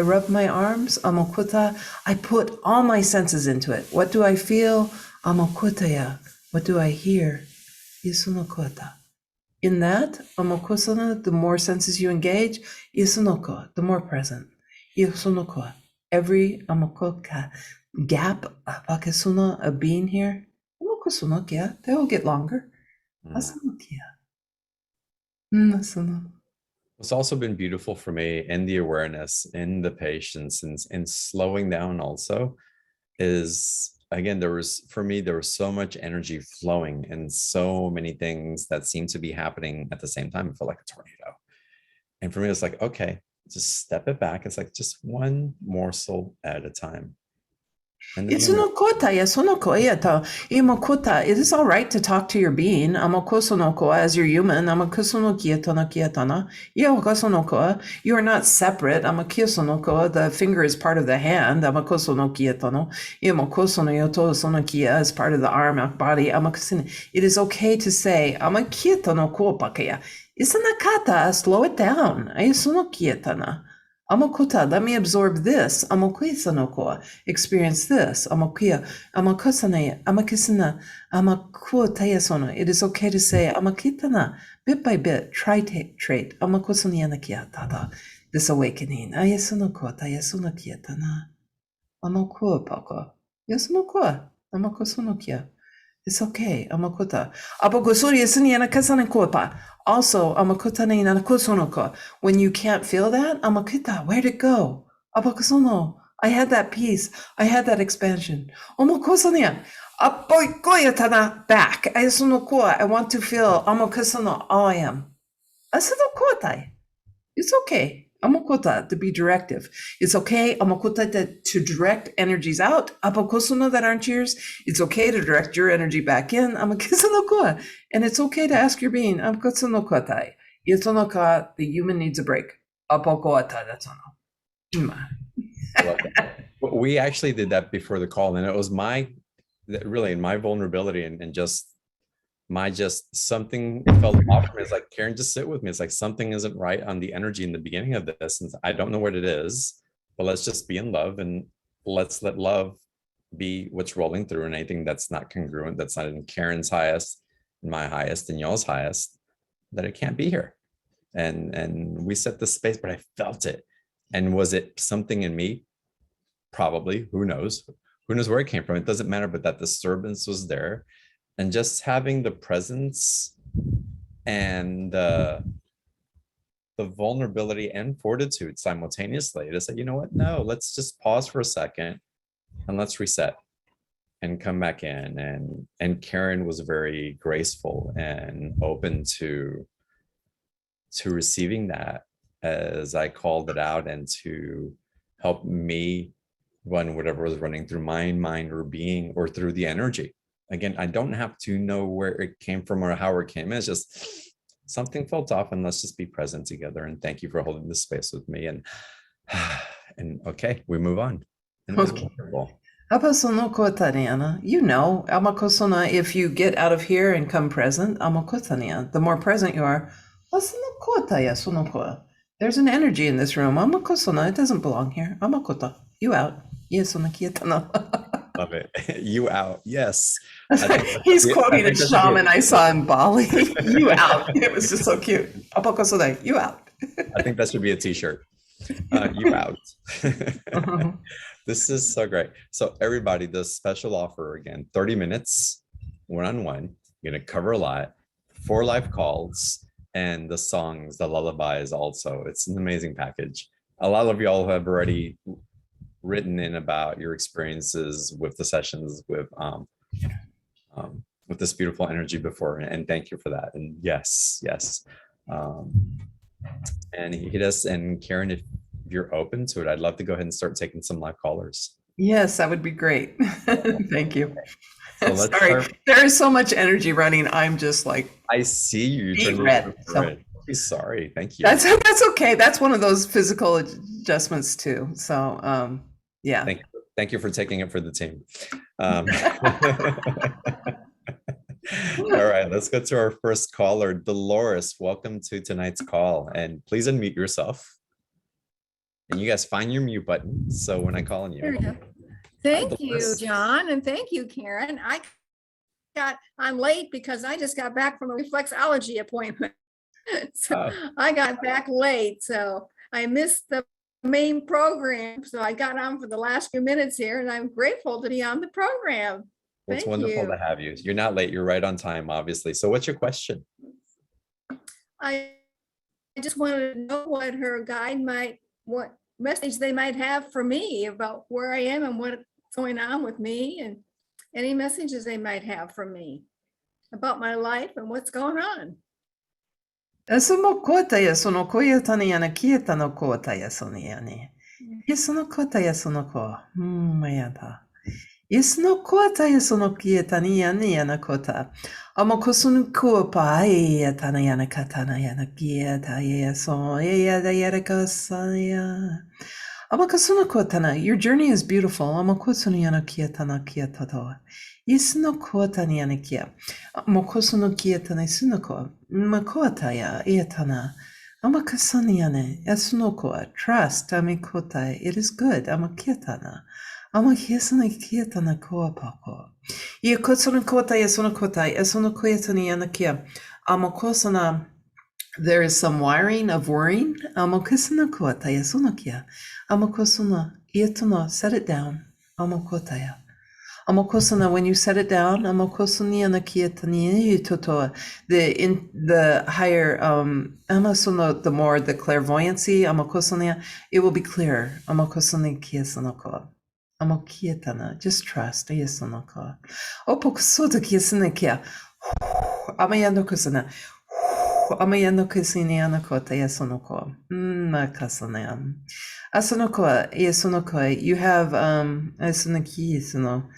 rub my arms. I put all my senses into it. What do I feel? What do I hear? In that, the more senses you engage, the more present. Every gap of being here, they will get longer. What's also been beautiful for me in the awareness, in the patience, and slowing down also is, again, there was so much energy flowing and so many things that seem to be happening at the same time. It felt like a tornado. And for me, it's like, okay, just step it back. It's like just one morsel at a time. And then It is all right to talk to your being. As you're human. You are not separate. The finger is part of the hand. Is part of the arm, body. It is okay to say, slow it down. Amakuta, let me absorb this. Amakuisanoko, experience this. Amakuya, amakusane, amakisana, amakuatayasono. It is okay to say amakitana, bit by bit, trait. Amakusanianakia tata. This awakening. Ayasunoko, tayasunakiatana. Amakua pako. Yasunoko, amakusunokia. It's okay. Amakuta. Abogosuri isiniana kasanikopa. Also, amakutane nanakusonoko. When you can't feel that, amakita, where'd it go? Abakusono. I had that peace. I had that expansion. Omokosonia. Apoikoyatana back. Ayasunokoa. I want to feel amokusono all I am. Asanokotai. It's okay. Amakota to be directive. It's okay. Amakota to direct energies out. Apakosuno that aren't yours. It's okay to direct your energy back in. Amakisanokoa. And it's okay to ask your being. Amkotsunokotai. Yetonoka, the human needs a break. Apokoata, that's on. we actually did that before the call, and it was really in my vulnerability and just something felt off from me. It's like, Karen, just sit with me. It's like something isn't right on the energy in the beginning of this, and I don't know what it is, but let's just be in love, and let's let love be what's rolling through, and anything that's not congruent, that's not in Karen's highest, my highest, and y'all's highest, that it can't be here. And we set the space, but I felt it. And was it something in me? Probably. Who knows where it came from? It doesn't matter, but that disturbance was there. And just having the presence and the vulnerability and fortitude simultaneously to say, you know what, no, let's just pause for a second and let's reset and come back in. And Karen was very graceful and open to receiving that as I called it out, and to help me run whatever was running through my mind or being or through the energy. Again, I don't have to know where it came from or how it came in. It's just something felt off, and let's just be present together. And thank you for holding this space with me. And okay, we move on. And it was wonderful. You know, Amakosona, if you get out of here and come present, Amakotania, the more present you are, there's an energy in this room. Amakosona, it doesn't belong here. Amakota, you out. Yes, Love it. You out. Yes. He's quoting a shaman I saw in Bali. You out. It was just so cute. Apakosodai, you out. I think that should be a t-shirt. You out. This is so great. So everybody, the special offer again, 30 minutes, one-on-one. You're going to cover a lot, 4 live calls, and the songs, the lullabies also. It's an amazing package. A lot of y'all have already written in about your experiences with the sessions with this beautiful energy before, and thank you for that. And yes, and hit us. And Karen, if you're open to it, I'd love to go ahead and start taking some live callers. Yes, that would be great. Thank you. So sorry, there is so much energy running. I'm just like, I see you. Sorry, thank you. That's okay. That's one of those physical adjustments too. So yeah. Thank you for taking it for the team. All right, let's go to our first caller. Dolores, welcome to tonight's call. And please unmute yourself. And you guys find your mute button. So when I call on you. There we go. Thank you, John. And thank you, Karen. I'm late because I just got back from a reflexology appointment. So I got back late. So I missed the main program. So I got on for the last few minutes here, and I'm grateful to be on the program. Well, it's wonderful to have you. You're not late. You're right on time, obviously. So what's your question? I just wanted to know what her guide what message they might have for me about where I am and what's going on with me, and any messages they might have for me about my life and what's going on. Sono kota ya sono koya taniyana kieta no kota ya soniani. Yesono kota ya sono ko. Mayata. Isno kota isono kia tani yana kota. Amo kusunu kua pai tana yana katana yana kia ta so ya da yada kasaya. Amo kusunu kotana. Your journey is beautiful. Amo kusunu yana kia tana kia tatoa. Isno kota ni yana kia. Amo kusunu kia tana sunoko. Makota ya iatana. Amo kusunu yana esunoko. Trust amikota. It is good. Amo kiatana. Ama kiesana kietana koa pako. Ia kotsana kota yasona kota yasona koetani yanakia. Ama kosana, there is some wiring of worrying. Ama kisana kota yasona kia. Ama kosana ietana, set it down. Ama kota ya. Ama kosana, when you set it down, ama kosani yanakia tani totoa. The higher ama sono, the more the clairvoyancy, ama kosania, it will be clearer. Ama kosani kiesana koa. Amokietana, just trust. Ayesonoko. Opokusoto kiesinakia. Amayano kusana. Amayano kusiniana kota yesonoko. Makasanam. Asonoko, yesonoko. You have asonoki yesono.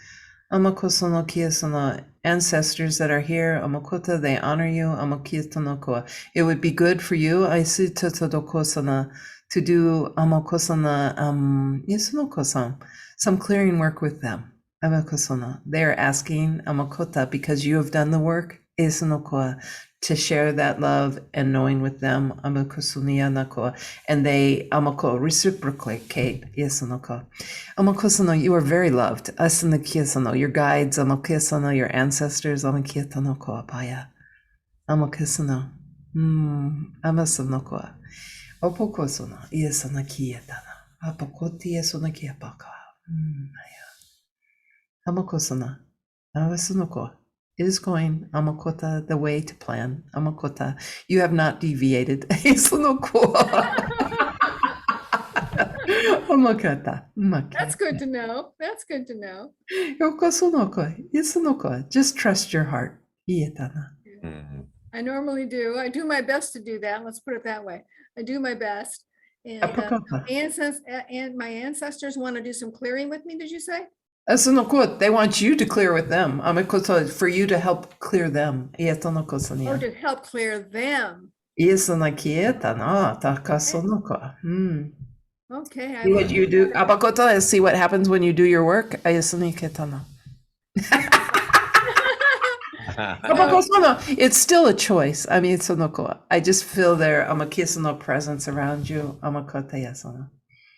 Amakosono kiesono ancestors that are here. Amakota, they honor you. Amokietonoko. It would be good for you. I see totodokosana to do amakosana yesonokosan. Some clearing work with them. Amakosona. They are asking Amakota, because you have done the work, Esunokoa, to share that love and knowing with them. Amakosunia Nakoa. And they Amako reciprocate. Esunoko. Amakosono, you are very loved. Asanakiasono, your guides, Amakiasono, your ancestors, Amakiatanokoa Paya. Amakisono. Amasonokoa. Opokosono, Esanakiatana. Apokoti Esunakiapaka. Amakosana. Awasunoko. It is going, Amakota, the way to plan. Amakota. You have not deviated. Isunoko. Amakata. That's good to know. That's good to know. Yokosunoko. Isunoko. Just trust your heart. Ietana. Mhm. I normally do. I do my best to do that. Let's put it that way. I do my best. And Apakota. my ancestors want to do some clearing with me, did you say? Asunoko. They want you to clear with them. Amakota, for you to help clear them. Ietonoko Oh, sania. to help clear them. Iesanakietana. Takasonoko. Okay. I See will what you do. Abakota is see what happens when you do your work. Ayasaniketana. Abakosona, it's still a choice. I mean, sonoko. I just feel their amakisano presence around you. Amakota yasana.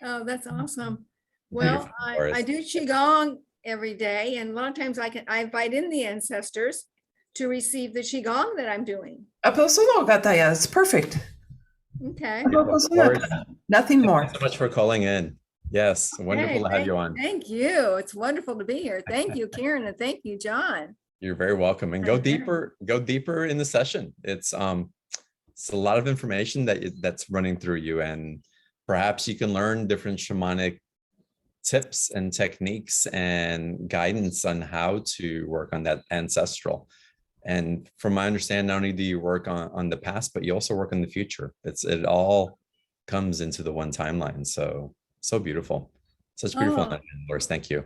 Oh, that's awesome. Beautiful, Well, I Doris. do Qigong every day, and a lot of times I invite in the ancestors to receive the Qigong that I'm doing. Aposono gataya. It's perfect. Okay. Abakosona. Nothing Thank more. you so much for calling in. Yes, wonderful to have you on. Thank you. It's wonderful to be here. Thank you, Karen, and thank you, John. You're very welcome. And go deeper in the session. It's a lot of information that's running through you, and perhaps you can learn different shamanic tips and techniques and guidance on how to work on that ancestral. And from my understanding, not only do you work on the past, but you also work on the future. It all comes into the one timeline. So beautiful. Such beautiful Oh. energy, Doris. Thank you.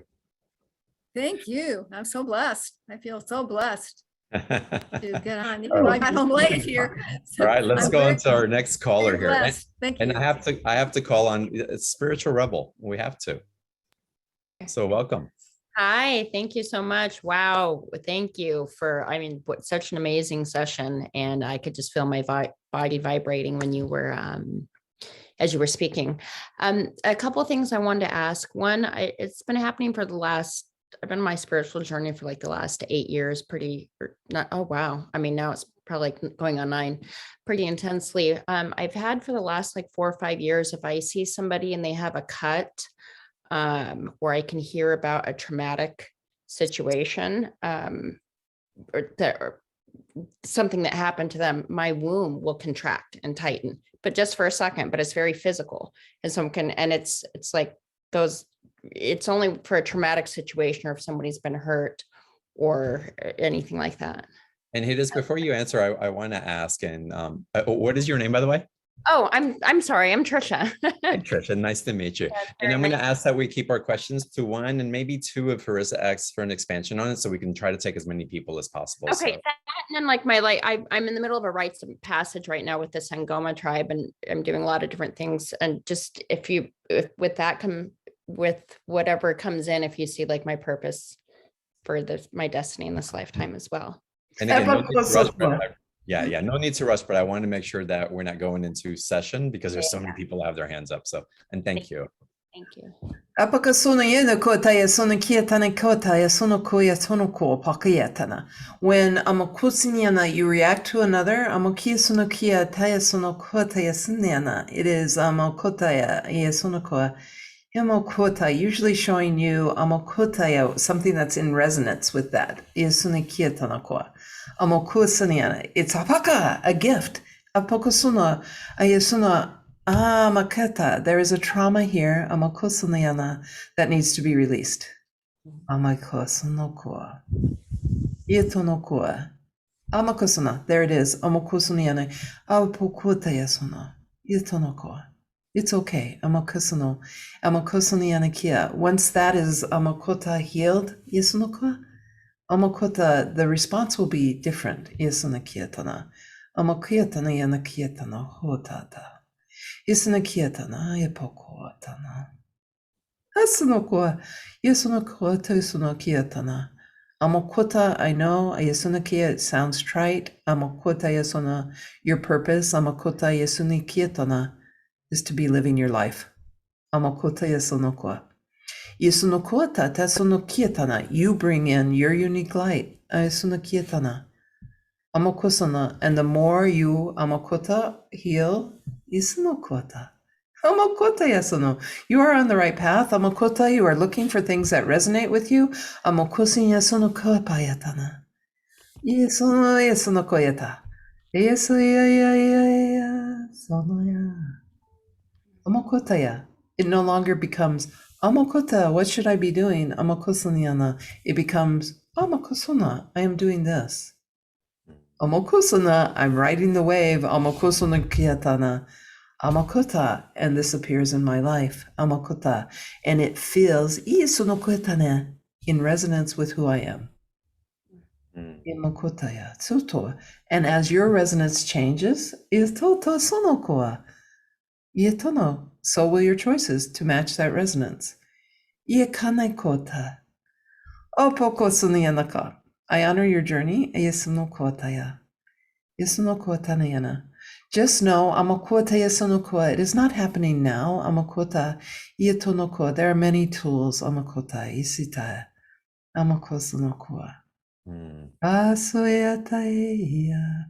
Thank you. I'm so blessed. I feel so blessed All to get on. Even though I got home late here. right, let's I'm go very- on to our next caller very here. And, blessed. Thank you. and I have to call on Spiritual Rebel. We have to. So welcome. Hi, thank you so much. Wow. Thank you for, I mean, what such an amazing session. And I could just feel my body vibrating when you were, as you were speaking. A couple of things I wanted to ask. One, it's been happening for the last, I've been on my spiritual journey for like the last 8 years, oh, wow. I mean, now it's probably like going on 9, pretty intensely. I've had for the last like 4 or 5 years, if I see somebody and they have a cut, or I can hear about a traumatic situation, or something that happened to them, my womb will contract and tighten, but just for a second, but it's very physical. And it's like those, it's only for a traumatic situation or if somebody's been hurt or anything like that. And Hades, before you answer, I want to ask, and what is your name, by the way? Oh, I'm sorry. I'm Trisha. Hi, Trisha. Nice to meet you. Yeah, it's And very I'm going to nice. ask that we keep our questions to one and maybe two if Harissa asks for an expansion on it, so we can try to take as many people as possible. Okay, So, that and then like I'm in the middle of a rites of passage right now with the Sangoma tribe, and I'm doing a lot of different things. And just if with that come with whatever comes in, if you see like my purpose for my destiny in this lifetime as well. and again, no need to rush, but Epakosotwa. yeah, no need to rush, but I want to make sure that we're not going into session because there's so Yeah. many people have their hands up. So, and thank you. Thank you. Apakasuna yena kota ya sona kietana kota ya sono ko ya sono ko pakayetana. When amakusinyana you react to another, amakia sono kia taya sono kota ya sinyana. It is amakota ya sono ko. Amakota, usually showing you amakota ya, something that's in resonance with that. Yasuna kietana ko. Amakusanyana. It's apaka, a gift. Apakasuna ayasuna. Ah, Maketa, there is a trauma here, Amakosanayana, that needs to be released. Amakosanokua. Itonokua. Amakosana, there it is. Amakosanayana. Apokutayasana. Itonokua. It's okay. Amakosano. Amakosanayanna kia. Once that is Amakota healed, Yasunokua, Amakota, the response will be different. Yasunakietana. Amakietana yana kietana hotata. Isanakietana epokoatana. Hasanokwa. Yasunokwa tosunokietana. Amokota, I know, Yasunakia, it sounds trite. Amokota Yasuna, your purpose, Amokota Yasunikietana, is to be living your life. Amokota Yasunokwa. Yasunokota Tasunokietana, you bring in your unique light. Yasunakietana. Amokosana, and the more you Amokota heal, Isunokota. Amokota yasuno. You are on the right path. Amokota, you are looking for things that resonate with you. Amokosin yasuno koapayatana. Yasuno yasuno koyata. Yasu ya sonoya. Amokota ya. It no longer becomes Amokota, what should I be doing? Amokosanyana. It becomes Amokosuna, I am doing this. Amokosana, I'm riding the wave. Amokosana kiatana. Amakota, and this appears in my life. Amakota, and it feels isunokotane in resonance with who I am. Imakotaya tsuto. And as your resonance changes, itoto sonokoa. Ietono. So will your choices to match that resonance. Iekanekota. Opokosuniyanaka. I honor your journey. Iesunokotaya. Isunokotanayana. Just know, Amakota Yasunokua, it is not happening now. Amakota Iatonokua. There are many tools. Amakota Isita. Amakosunokua. Asoyataya.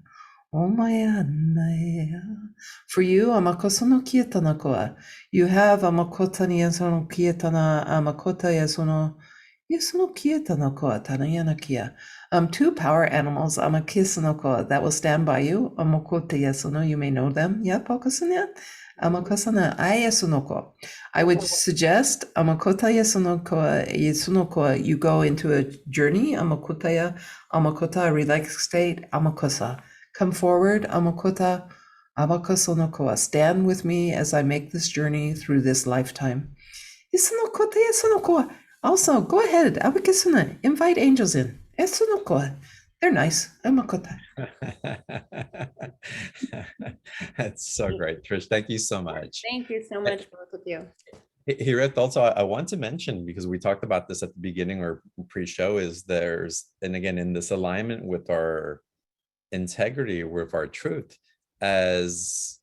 Omayanaya. For you, Amakosunokietanakoa. You have Amakotani Yasunokietana, Amakota Yasuno. Yasunokietanakoa, Tanayanakia. Two power animals, Amakisanoko, that will stand by you. Amokote yasuno, you may know them. Yeah, Pokasunya. Amakasana, Ayasunoko. I would suggest Amakota Yasunoko, you go into a journey, Amakota, a relaxed state, Amakosa. Come forward, Amakota, Amakasonoko. Stand with me as I make this journey through this lifetime. Yasunokota Yasunoko. Also, go ahead, Abakisuna, invite angels in. Esunoko. They're nice. Amakota. That's so great, Trish. Thank you so much. Thank you so much, both of you. Here, also, I want to mention, because we talked about this at the beginning or pre-show, is and again, in this alignment with our integrity, with our truth, as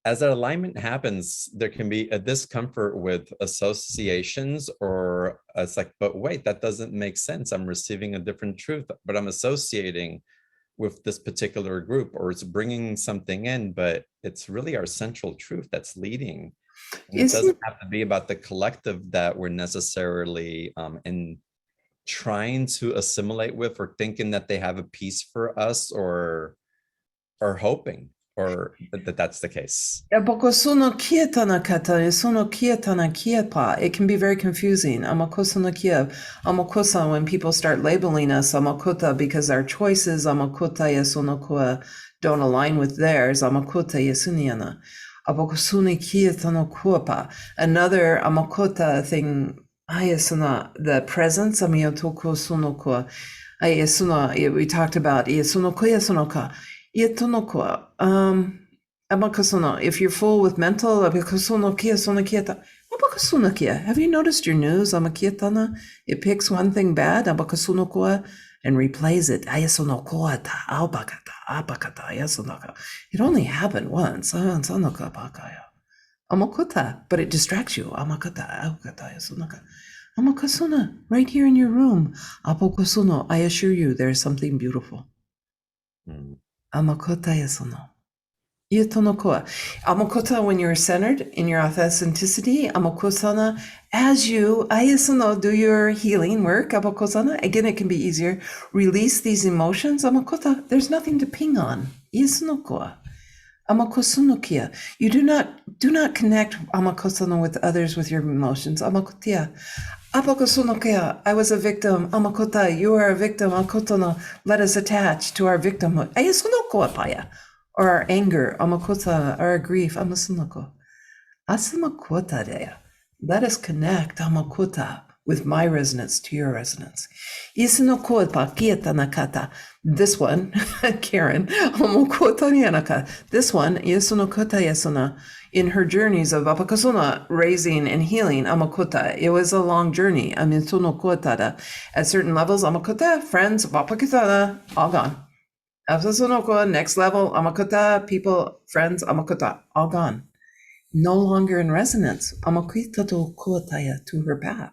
that alignment happens, there can be a discomfort with associations, or it's like, but wait, that doesn't make sense. I'm receiving a different truth, but I'm associating with this particular group, or it's bringing something in, but it's really our central truth that's leading. And it doesn't have to be about the collective that we're necessarily in trying to assimilate with, or thinking that they have a piece for us, or hoping, or that's the case? Abokosono kia tanakata, isono kia tanakiapa. It can be very confusing. Amakosono kia, amakosa, when people start labeling us amakota because our choices amakota yasonokoa don't align with theirs, amakota yasuniana. Abokosuni kia tanokuapa. Another amakota thing, ayasuna, the presence, amiyotoko sunokoa. Ayasuna, we talked about yasunokoya sunoka. Yatonokoa. Abakasono, if you're full with mental, abakasono kia sonakieta. Abakasunakia. Have you noticed your news? Amakietana. It picks one thing bad, abakasunokoa, and replays it. Ayasonokoata, albakata, abakata, ayasonaka. It only happened once. Ansanoka bakaya. Amakota, but it distracts you. Amakata, albakata, ayasonaka. Amakasuna, right here in your room. Apokosuno, I assure you, there's something beautiful. Amakota yasono. Itonokoa. Amakota, when you're centered in your authenticity, amakosana, as you, ayasono, do your healing work, abakosana, again, it can be easier. Release these emotions, amakota, there's nothing to ping on. Isonokoa. Amakosunokia. You do not connect amakosana with others with your emotions. Amakotia. Apakosunokia. I was a victim. Amakota, you are a victim. Akotono. Let us attach to our victimhood. Ayasonokoa paya. Or our anger, amakota, or our grief, amasunoko. Asamakota dea. Let us connect, amakota, with my resonance to your resonance. Isunokota kieta nakata. This one, Karen, amakota nianaka. This one, isunokota yasuna. In her journeys of apakasuna, raising and healing, amakota. It was a long journey. Amintunokotada. At certain levels, amakota, friends, apakitana, all gone. Next level, amakota, people, friends, amakota, all gone. No longer in resonance. Amakita to kuataya, to her path.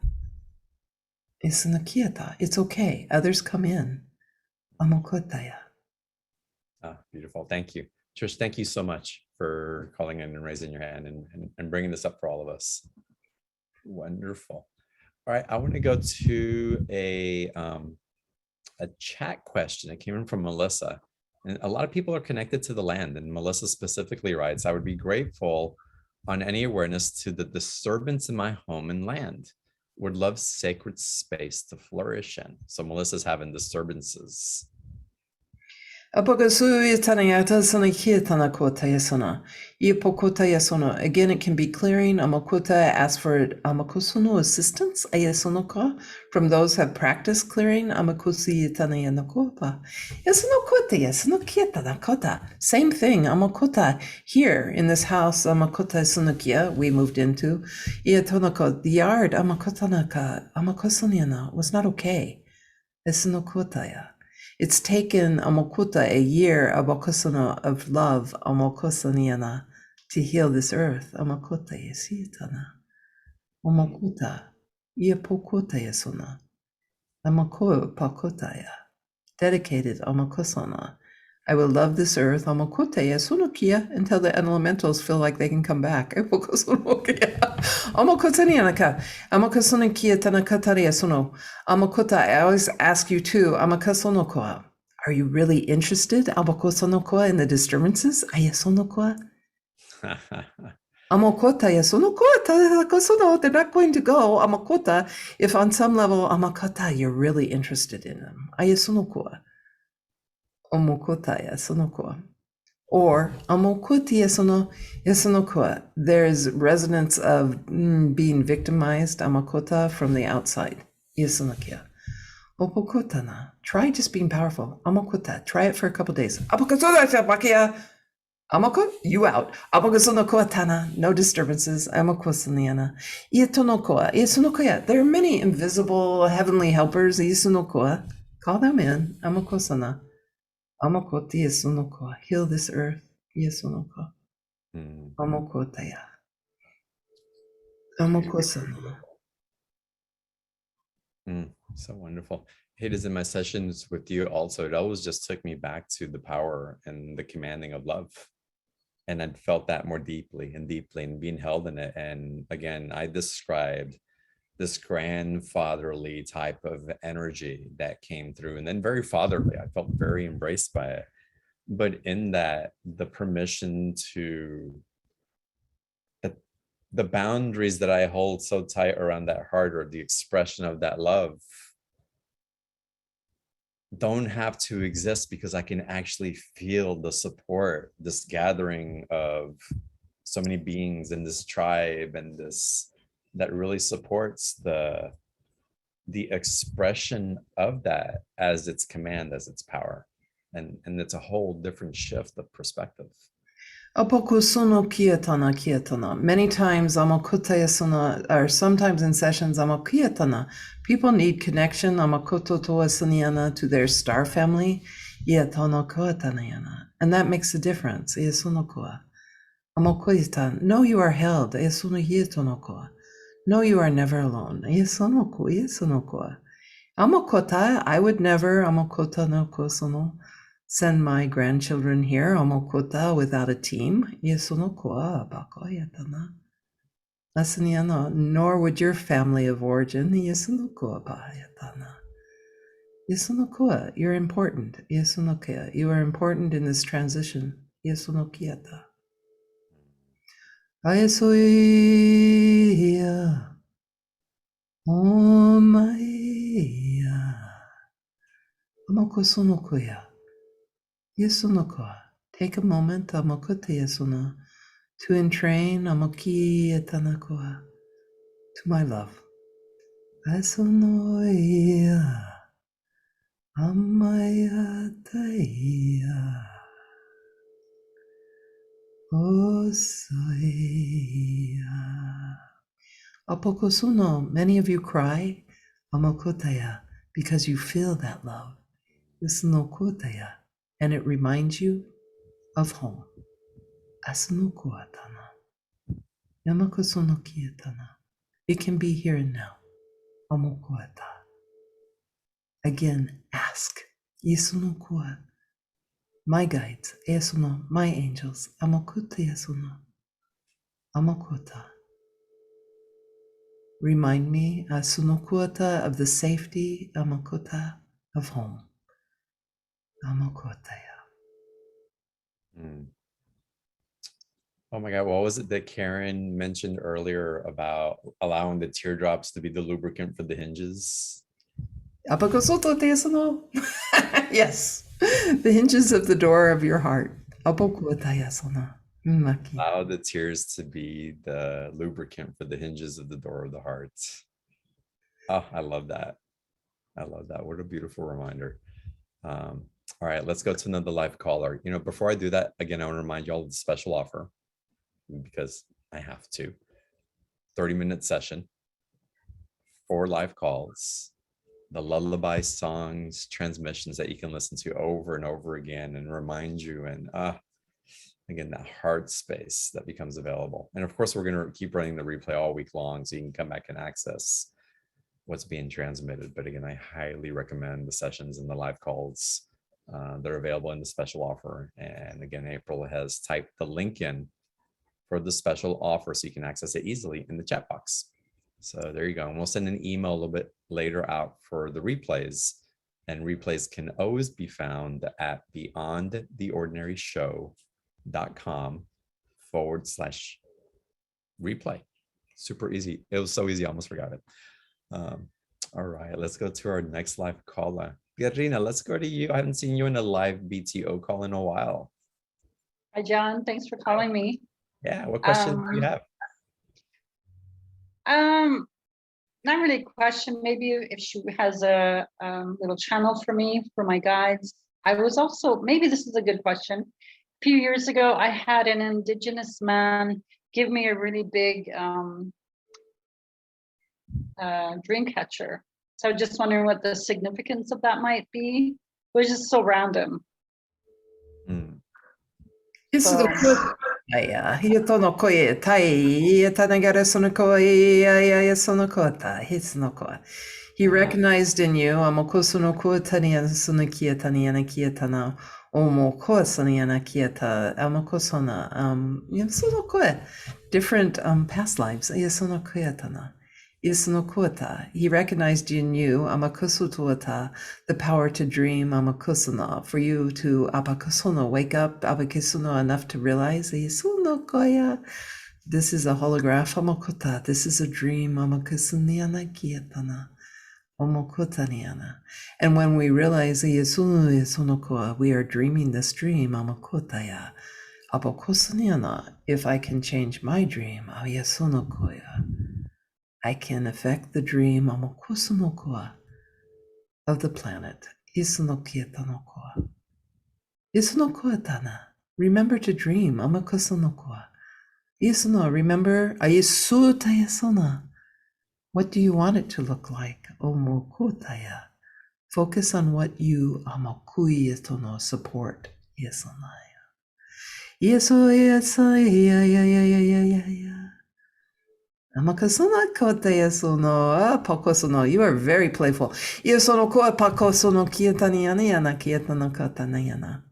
It's an akiata. It's okay. Others come in. Amakotaya. Beautiful. Thank you. Trish, thank you so much for calling in and raising your hand and bringing this up for all of us. Wonderful. All right. I want to go to a chat question that came in from Melissa. And a lot of people are connected to the land, and Melissa specifically writes, I would be grateful on any awareness to the disturbance in my home and land. Would love sacred space to flourish in. So Melissa's having disturbances. Again, it can be clearing. Amakota asks for amakosuno assistance from those who have practiced clearing. Same thing. Amakota here in this house. Amakota sunukia we moved into. The yard amakosoniana was not okay. It's taken amokuta a year abokosana of love amokosaniana to heal this earth. Amakuta yesitana. Omokuta yepokuta yesuna. Amako pakotaya. Dedicated amakosana. I will love this earth amakuta yesunukia until the elementals feel like they can come back. Amokotanianaka. Amakosunikia tanakatari yasuno. Amakuta, I always ask you too, amakasonokoa. Are you really interested, amakosonokoa, in the disturbances? Ayasonokoa? Amakota yasonokoa tadakosono. They're not going to go, amakota, if on some level, amakata, you're really interested in them. Ayasonokoa. Omokota yasonokoa. Or amokoti yasonokoa. There's resonance of being victimized, amakota, from the outside. Yasonokia. Opokotana. Try just being powerful. Amokota. Try it for a couple days. Apokosonakia. Amoko, you out. Apokosonokoatana. No disturbances. Amokosaniana. Ietonokoa. Iasonokoya. There are many invisible heavenly helpers. Iasonokoa. Call them in. Amokosana. Amokoti yasonokoa. Heal this earth. Yasonokoa. Amokotaya. Amokosana. So wonderful. It is in my sessions with you also, it always just took me back to the power and the commanding of love. And I'd felt that more deeply and being held in it. And again, I described this grandfatherly type of energy that came through, and then very fatherly. I felt very embraced by it. but in that, the permission to the boundaries that I hold so tight around that heart, or the expression of that love, don't have to exist, because I can actually feel the support, this gathering of so many beings in this tribe, and this that really supports the expression of that as its command, as its power. And it's a whole different shift of perspective. Apoko sono kietana kietana. Many times amakotaya sona, or sometimes in sessions amakietana. People need connection amakoto toa saniana to their star family. Ietono koetanayana. And that makes a difference. Iesono koa. Amokoitan. Know you are held. Iesono hietono koa. Know you are never alone. Iesono ko, iesono koa. Amokota, I would never amokota no kosono. Send my grandchildren here, amokota, without a team. Yesonokoa bakoyatana. Asaniano, nor would your family of origin. Yesonokoa bayatana. Yesonokoa, you're important. Yesonokia, you are important in this transition. Yesonokiata. Ayasoia. Omaya. Amokosonokoya. Yesunokoa. Take a moment, amokote yesuna, to entrain amoki etanakoa to my love. Asunoia. Amaya taia. Osoia. Apokosuno, many of you cry, amokotaya, because you feel that love. Yesunokotaya. And it reminds you of home. Asunukuatana. Yamakusunokietana. It can be here and now. Amokuata. Again, ask. Yesunukua. My guides, Esuno, my angels. Amokuta Yesuno. Amokota. Remind me, Asunukuata, of the safety, Amokota, of home. Amokotaya. Oh my God, what was it that Karen mentioned earlier about allowing the teardrops to be the lubricant for the hinges? Apakosoto tesono. Yes, the hinges of the door of your heart. Apokuatayasono. Maki. Allow the tears to be the lubricant for the hinges of the door of the heart. Oh, I love that. I love that. What a beautiful reminder. All right, let's go to another live caller. You know, before I do that, again, I want to remind you all of the special offer, because I have to. 30-minute session, 4 live calls, the lullaby songs, transmissions that you can listen to over and over again and remind you, and again, that heart space that becomes available. And of course, we're going to keep running the replay all week long, so you can come back and access what's being transmitted. But again, I highly recommend the sessions and the live calls. They're available in the special offer. And again, April has typed the link in for the special offer, so you can access it easily in the chat box. So there you go. And we'll send an email a little bit later out for the replays. And replays can always be found at beyondtheordinaryshow.com/replay. Super easy. It was so easy, I almost forgot it. All right, let's go to our next live caller. Pierina, let's go to you. I haven't seen you in a live BTO call in a while. Hi, John. Thanks for calling me. Yeah, what question do you have? Not really a question. Maybe if she has a little channel for me, for my guides. I was also, maybe this is a good question. A few years ago, I had an Indigenous man give me a really big dream catcher. So just wondering what the significance of that might be. It was just so random. He recognized in you different past lives. Isnokuata. He recognized in you, amakusutuata, the power to dream, amakusuna, for you to apakusono, wake up, abakisuno, enough to realize, isunokoya. This is a holograph, amakuta. This is a dream, amakusuniana kietana. Omokutaniana. And when we realize we are dreaming this dream, Amakutaya, Apokusaniana, if I can change my dream, Ayasunokoya, I can affect the dream Amokusunokoa of the planet. Isunokietanokoa. Isunokoatana. Remember to dream, Amakusunokoa. Isuno, remember Ayasutayasona. What do you want it to look like? Omokutaya. Focus on what you amakuyetono support. Yesonaya. Yeso ya. Amakasona kota yesono. Pokosono. You are very playful. Yesono koa pakosono kietaniana kietana katanayana.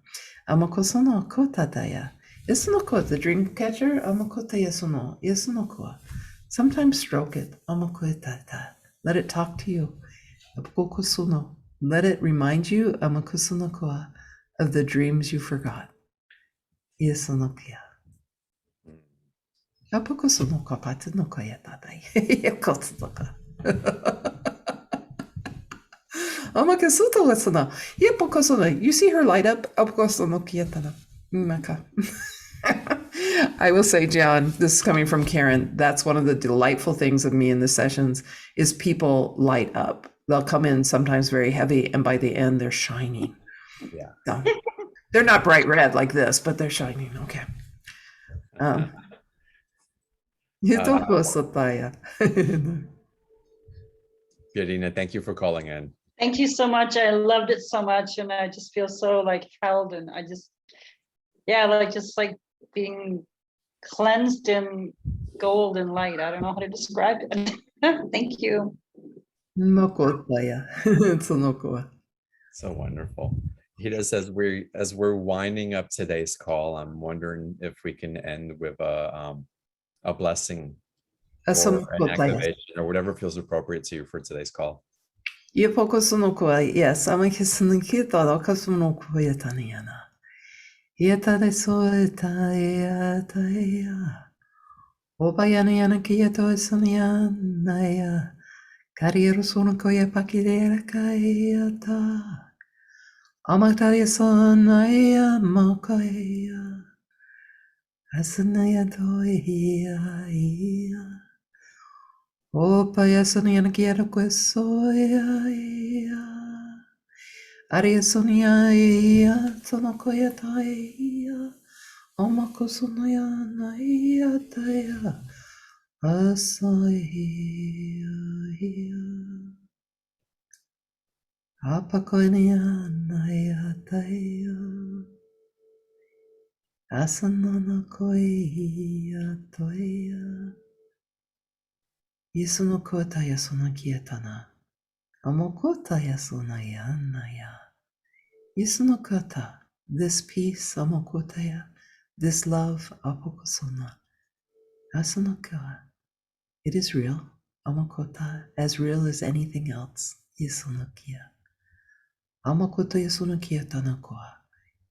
Amakosono kota daya. Yesono koa, the dream catcher. Amakota yesono. Yesono koa. Sometimes stroke it. Amakuetata. Let it talk to you. Apokosuno. Let it remind you amakusunokoa, of the dreams you forgot. Iesonokia. Apokosunoka patinokoya tatai. Yakotsunoka. Amakasuto wasana. Yapokosuno. You see her light up? Apokosunokietana. Maka. I will say, John, this is coming from Karen. That's one of the delightful things of me in the sessions is people light up. They'll come in sometimes very heavy, and by the end, they're shining. Yeah. So, they're not bright red like this, but they're shining. Okay. Yadina, thank you for calling in. Thank you so much. I loved it so much, and I just feel so like held, and I just, yeah, like being cleansed in gold and light. I don't know how to describe it. Thank you. So wonderful. Hida says as we're winding up today's call, I'm wondering if we can end with a blessing or an activation or whatever feels appropriate to you for today's call. Yes, Obayana kiyato esanianaya. Kariero sono koya pakidera kayata. Amataya sonaya makaya. Asanaya toya. Opaya soniana kiyato kwesoya. Aria sonia sono koya taya. Omakosonoya naya taya. Asaya. Apakonia naya taya. Asanana koya toya. Yisuno kotaya sona kietana. Amokotaya sona yanaya. Yisuno kota. This peace, amokotaya. This love, apokosona. Asanaka. It is real, amakota, as real as anything else. Yisunokia. Amakoto yisunokia tanakoa.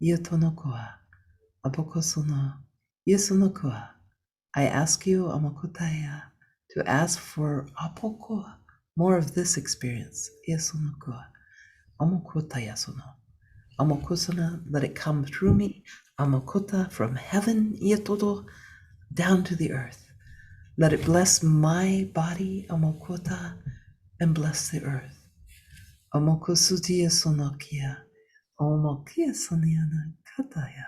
Yatonokoa. Apokosona. Yisunokoa. I ask you, amakotaya, to ask for apokoa, more of this experience. Yisunokoa. Amakotaya sono. Amakosana, let it come through me. Amakota from heaven, yatodo, down to the earth. Let it bless my body, Amokota, and bless the earth. Amokosutia sonokia, Omokia soniana kataya.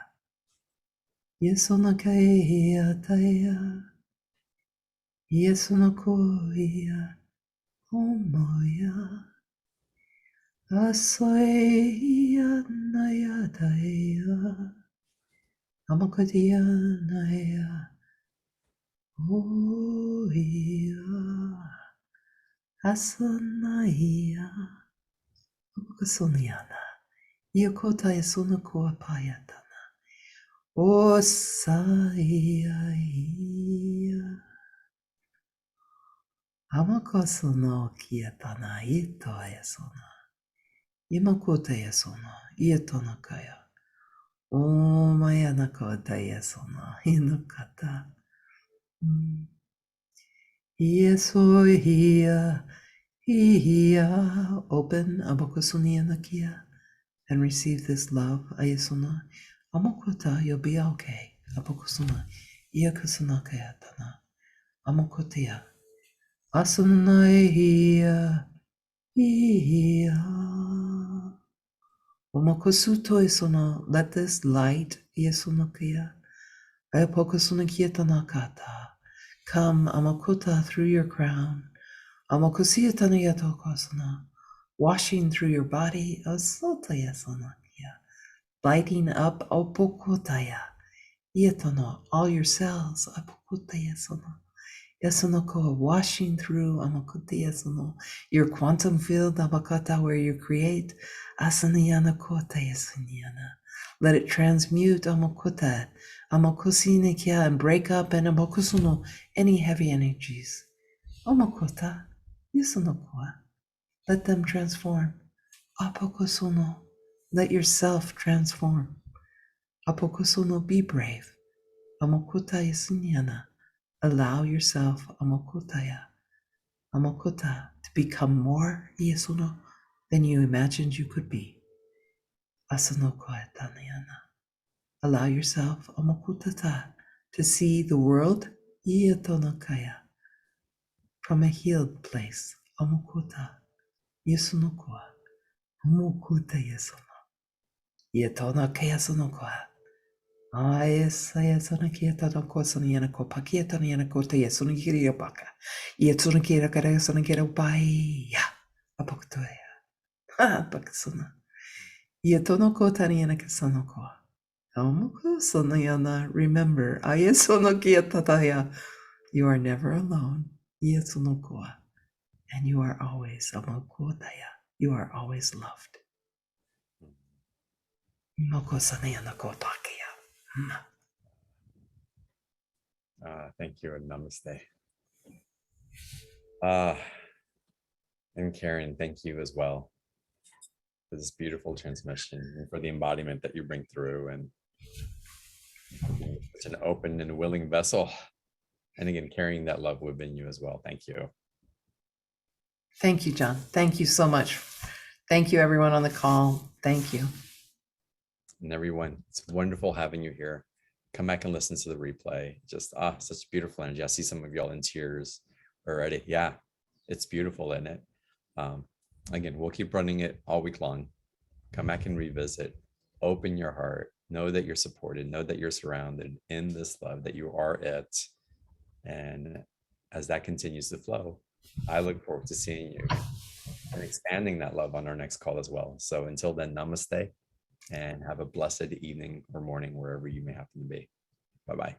Yesonakaya taya. Yesonakoya, Omoya. Asoya naya taya. Amokotia naya. Oh, yeah. Asanaya. Ukasoniana. Yokota yasuna koa payatana. O saya. Amakosono kietana ito esona. Imakote esona. Ietona kaya. O mayana kota esona. Inukata. Yeso hia. Hia. Open abakosuni anakia. And receive this love. Ayesona. Amakota, you'll be okay. Abakosuna. Iakasana kayatana. Amakotea. Asana hia. Hia. Omakosuto isono. Let this light yesonokia. Ayapokosuna tanakata. Come amakota through your crown. Amakosia tanayatokosana. Washing through your body. Asota yasonakia. Lighting up opokotaya. Yetono. All your cells. Apokotaya sono. Yasunoko, washing through amakuti yasuno, your quantum field abakata where you create asaniyana kota yasuniyana. Let it transmute amakuta, amakosine kya, and break up and amakusuno any heavy energies. Amakota, yasunokoa. Let them transform. Apokosuno, let yourself transform. Apokosuno, be brave. Amakuta yasuniyana. Allow yourself, Amokotaya, Amokota, to become more Yesuno than you imagined you could be. Asanokoetanayana. Allow yourself, Amokutata, to see the world Yetonokaya from a healed place. Amokota, Yesunokoa, Amokuta Yesuno, Yetonokaya Sonokoa. Esa yesona kieta no kosona yana ko pakieta no yana ko te yesona kiri yopaka. Yetsona kira kara yesona kira bai ya apoktoya. Ha pakasona. Yetono ko tani yana kasano ko. Omoko sona yana. Remember, ayesono kieta taya. You are never alone. Yetsono ko. And you are always amoko taya. You are always loved. Moko sana yana ko takia. Thank you and namaste. And Karen, thank you as well for this beautiful transmission and for the embodiment that you bring through, and such an open and willing vessel. And again, carrying that love within you as well. Thank you. Thank you, John. Thank you so much. Thank you, everyone on the call. Thank you. And everyone, it's wonderful having you here. Come back and listen to the replay. Just such beautiful energy. I see some of y'all in tears already. Yeah, it's beautiful, isn't it? Again, we'll keep running it all week long. Come back and revisit. Open your heart. Know that you're supported. Know that you're surrounded in this love, that you are it. And as that continues to flow, I look forward to seeing you and expanding that love on our next call as well. So until then, namaste and have a blessed evening or morning wherever you may happen to be. Bye-bye.